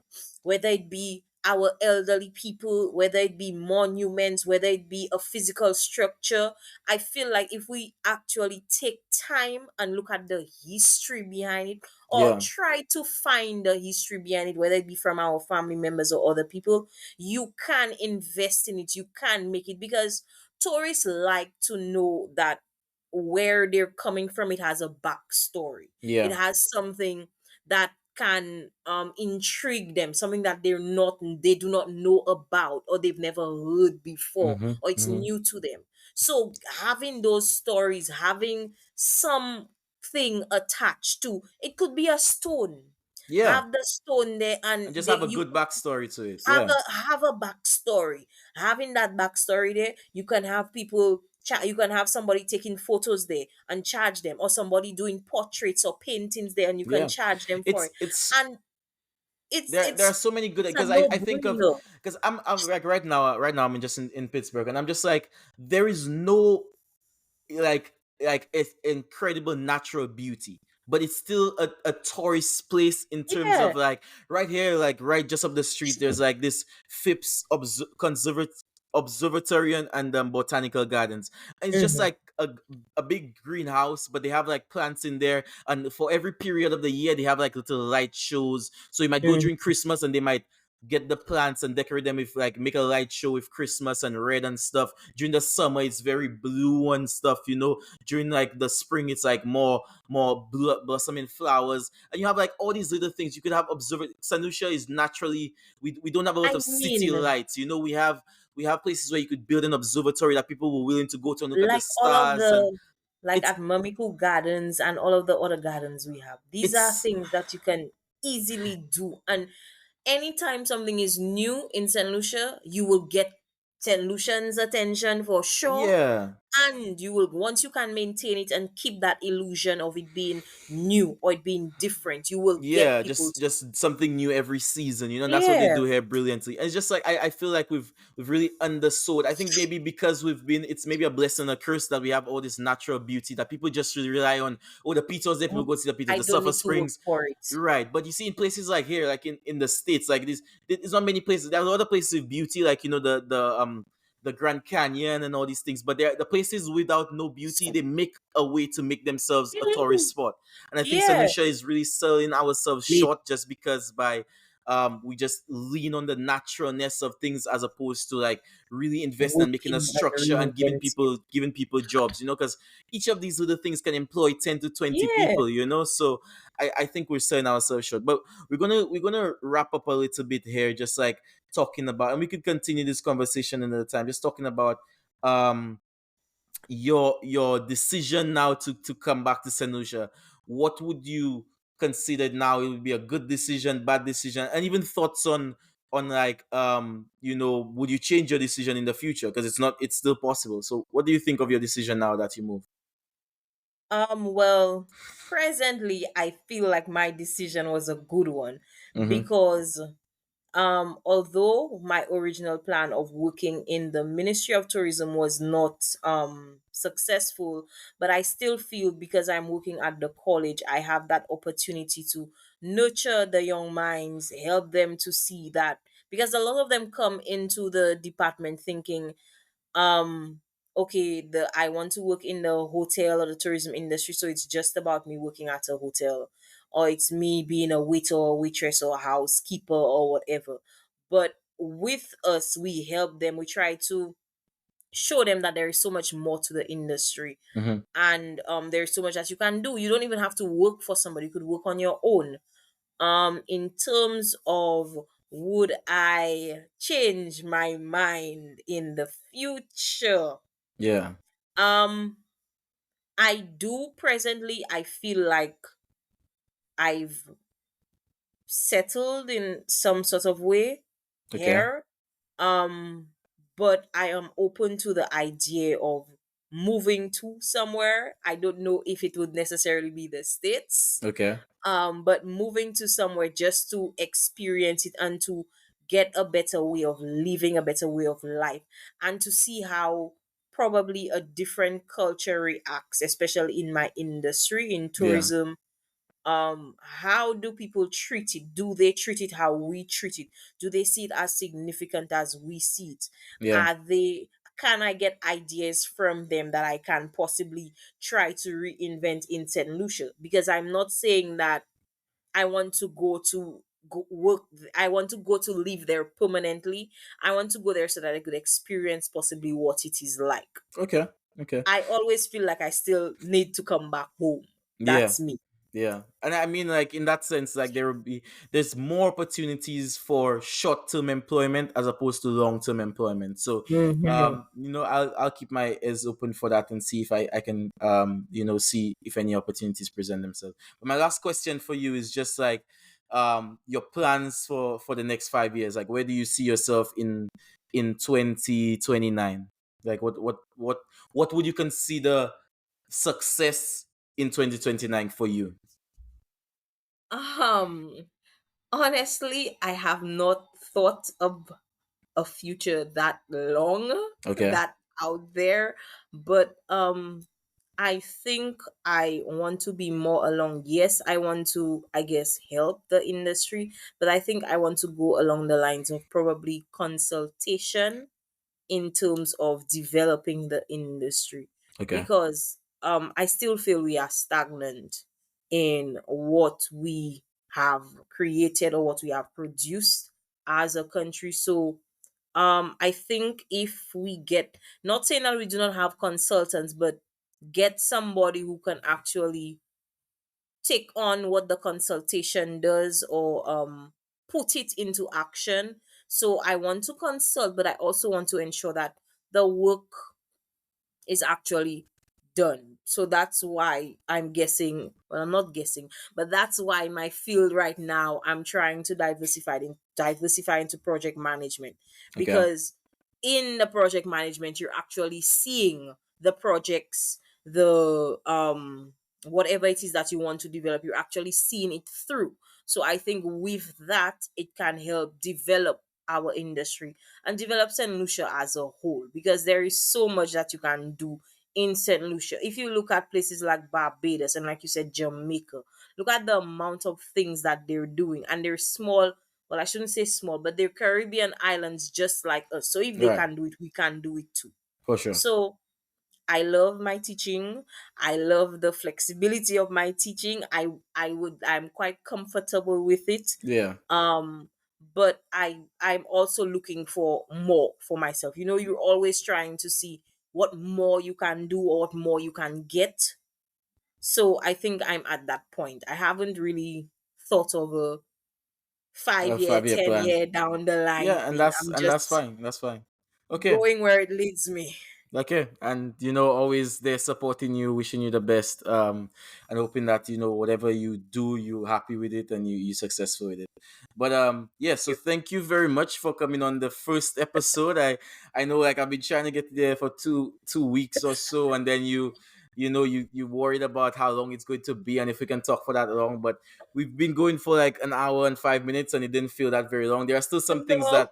whether it be our elderly people, whether it be monuments, whether it be a physical structure. I feel like if we actually take time and look at the history behind it, or Yeah, try to find the history behind it, whether it be from our family members or other people, you can invest in it, you can make it, because tourists like to know that where they're coming from, it has a backstory. It yeah. has something that can intrigue them, something that they do not know about, or they've never heard before, Mm-hmm. or it's Mm-hmm. new to them. So having those stories, having something attached to it, could be a stone. Yeah, Have the stone there, and and just have a you good backstory to it. have Yeah, a backstory. Having that backstory there, you can have people you can have somebody taking photos there and charge them, or somebody doing portraits or paintings there, and you can yeah. charge them for it. It's And there are so many good, it's a because I think of, no-brainer. because I'm like, right now I'm just in Pittsburgh, and I'm just like, there is no like it's incredible natural beauty, but it's still a tourist place in terms Yeah. of like, right here, like right just up the street, there's like this Phipps Observatory and botanical gardens, and it's just Mhm. like a big greenhouse, but they have like plants in there, and for every period of the year they have like little light shows. So you might go Mhm. during Christmas, and they might get the plants and decorate them with like, make a light show with Christmas and red and stuff. During the summer it's very blue and stuff, during like the spring it's like more blossoming flowers, and you have like all these little things you could have observed. St. Lucia is naturally, we don't have a lot I of city mean, lights. We have places where you could build an observatory that people were willing to go to and look at the like all of stars, and the, like it's at Mamiku Gardens and all of the other gardens we have. These are it's things that you can easily do. And anytime something is new in St. Lucia, you will get St. Lucians' attention for sure. yeah, and you will, once you can maintain it and keep that illusion of it being new or it being different, you will get Yeah, people to, just something new every season, you know. And that's what they yeah. do here brilliantly. And it's just like I feel like we've really undersold. I think maybe because we've been, it's maybe a blessing and a curse that we have all this natural beauty that people just really rely on. Oh, the Peter's there, people go see the Peter, I the don't Sulphur need to work Springs. for it. You're right. But you see in places like here, like in the States, like this, there's not many places. There are other places with beauty, like you know, the Grand Canyon and all these things. But they're the places without no beauty, they make a way to make themselves a tourist spot. And I think Yeah. Sanusha is really selling ourselves Lit. short just because by we just lean on the naturalness of things as opposed to like really investing and making a Working and structure and reinventing. giving people jobs, you know, because each of these little things can employ 10 to 20 Yeah. people, you know. So I think we're selling ourselves short. But we're gonna wrap up a little bit here, just like talking about, and we could continue this conversation another time, just talking about um your decision now to come back to Senusha. What would you consider now? It would be a good decision, bad decision, and even thoughts on like you know, would you change your decision in the future? Because it's still possible. So what do you think of your decision now that you move? Well, presently I feel like my decision was a good one Mm-hmm. because although my original plan of working in the Ministry of Tourism was not successful, but I still feel because I'm working at the college, I have that opportunity to nurture the young minds, help them to see that, because a lot of them come into the department thinking, um okay, the I want to work in the hotel or the tourism industry, so it's just about me working at a hotel, or it's me being a waiter or waitress or housekeeper or whatever. But with us, we help them, we try to show them that there is so much more to the industry, Mm-hmm. and there's so much that you can do. You don't even have to work for somebody, you could work on your own. In terms of, would I change my mind in the future? Yeah. um I do. Presently I feel like I've settled in some sort of way Okay. here. um but I am open to the idea of moving to somewhere. I don't know if it would necessarily be the States, Okay. but moving to somewhere just to experience it and to get a better way of living, a better way of life, and to see how probably a different culture reacts, especially in my industry, in Yeah. tourism. How do people treat it? Do they treat it how we treat it? Do they see it as significant as we see it? Yeah. Are they, can I get ideas from them that I can possibly try to reinvent in St. Lucia? Because I'm not saying that I want to go work. I want to go to live there permanently. I want to go there so that I could experience possibly what it is like. Okay. Okay. I always feel like I still need to come back home. Yeah. That's me. Yeah, and I mean, like in that sense, like there's more opportunities for short-term employment as opposed to long-term employment. So, Mm-hmm. you know, I'll keep my ears open for that and see if I can you know, see if any opportunities present themselves. But my last question for you is just like your plans for the next 5 years. Like, where do you see yourself in 2029? Like, what would you consider success in 2029 for you? Um, Honestly, I have not thought of a future that long, Okay. that out there, but I think I want to be more along. Yes, I want to, I guess, help the industry, but I think I want to go along the lines of probably consultation in terms of developing the industry, Okay. because I still feel we are stagnant in what we have created or what we have produced as a country. So I think if we get, not saying that we do not have consultants, but get somebody who can actually take on what the consultation does, or put it into action. So I want to consult, but I also want to ensure that the work is actually done. So that's why I'm guessing, well, I'm not guessing, but that's why my field right now, I'm trying to diversify into project management, Okay. because in the project management you're actually seeing the projects, the whatever it is that you want to develop, you're actually seeing it through. So I think with that, it can help develop our industry and develop St. Lucia as a whole, because there is so much that you can do in St. Lucia. If you look at places like Barbados and, like you said, Jamaica, look at the amount of things that they're doing, and they're small. Well, I shouldn't say small, but they're Caribbean islands just like us. So if they Right. can do it, we can do it too. For sure. So I love my teaching. I love the flexibility of my teaching. I'm quite comfortable with it. Yeah. Um but I'm also looking for more for myself. You know, you're always trying to see what more you can do or what more you can get. So I think I'm at that point. I haven't really thought of a A 5 year, 5 year 10 plan. year down the line Yeah, thing. I'm and that's just fine. That's fine. Okay. going where it leads me. Okay, and always they're supporting you, wishing you the best, and hoping that whatever you do, you're happy with it and you successful with it. But yeah. So thank you very much for coming on the first episode. I know, like, I've been trying to get there for two weeks or so, and then you worried about how long it's going to be and if we can talk for that long. But we've been going for like an hour and 5 minutes, and it didn't feel that very long. There are still some things No. that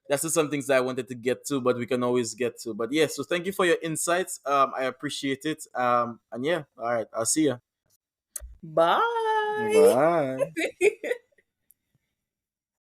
That's just some things that I wanted to get to, but we can always get to. But yeah, so thank you for your insights. I appreciate it. And yeah, all right, I'll see you. Bye. Bye.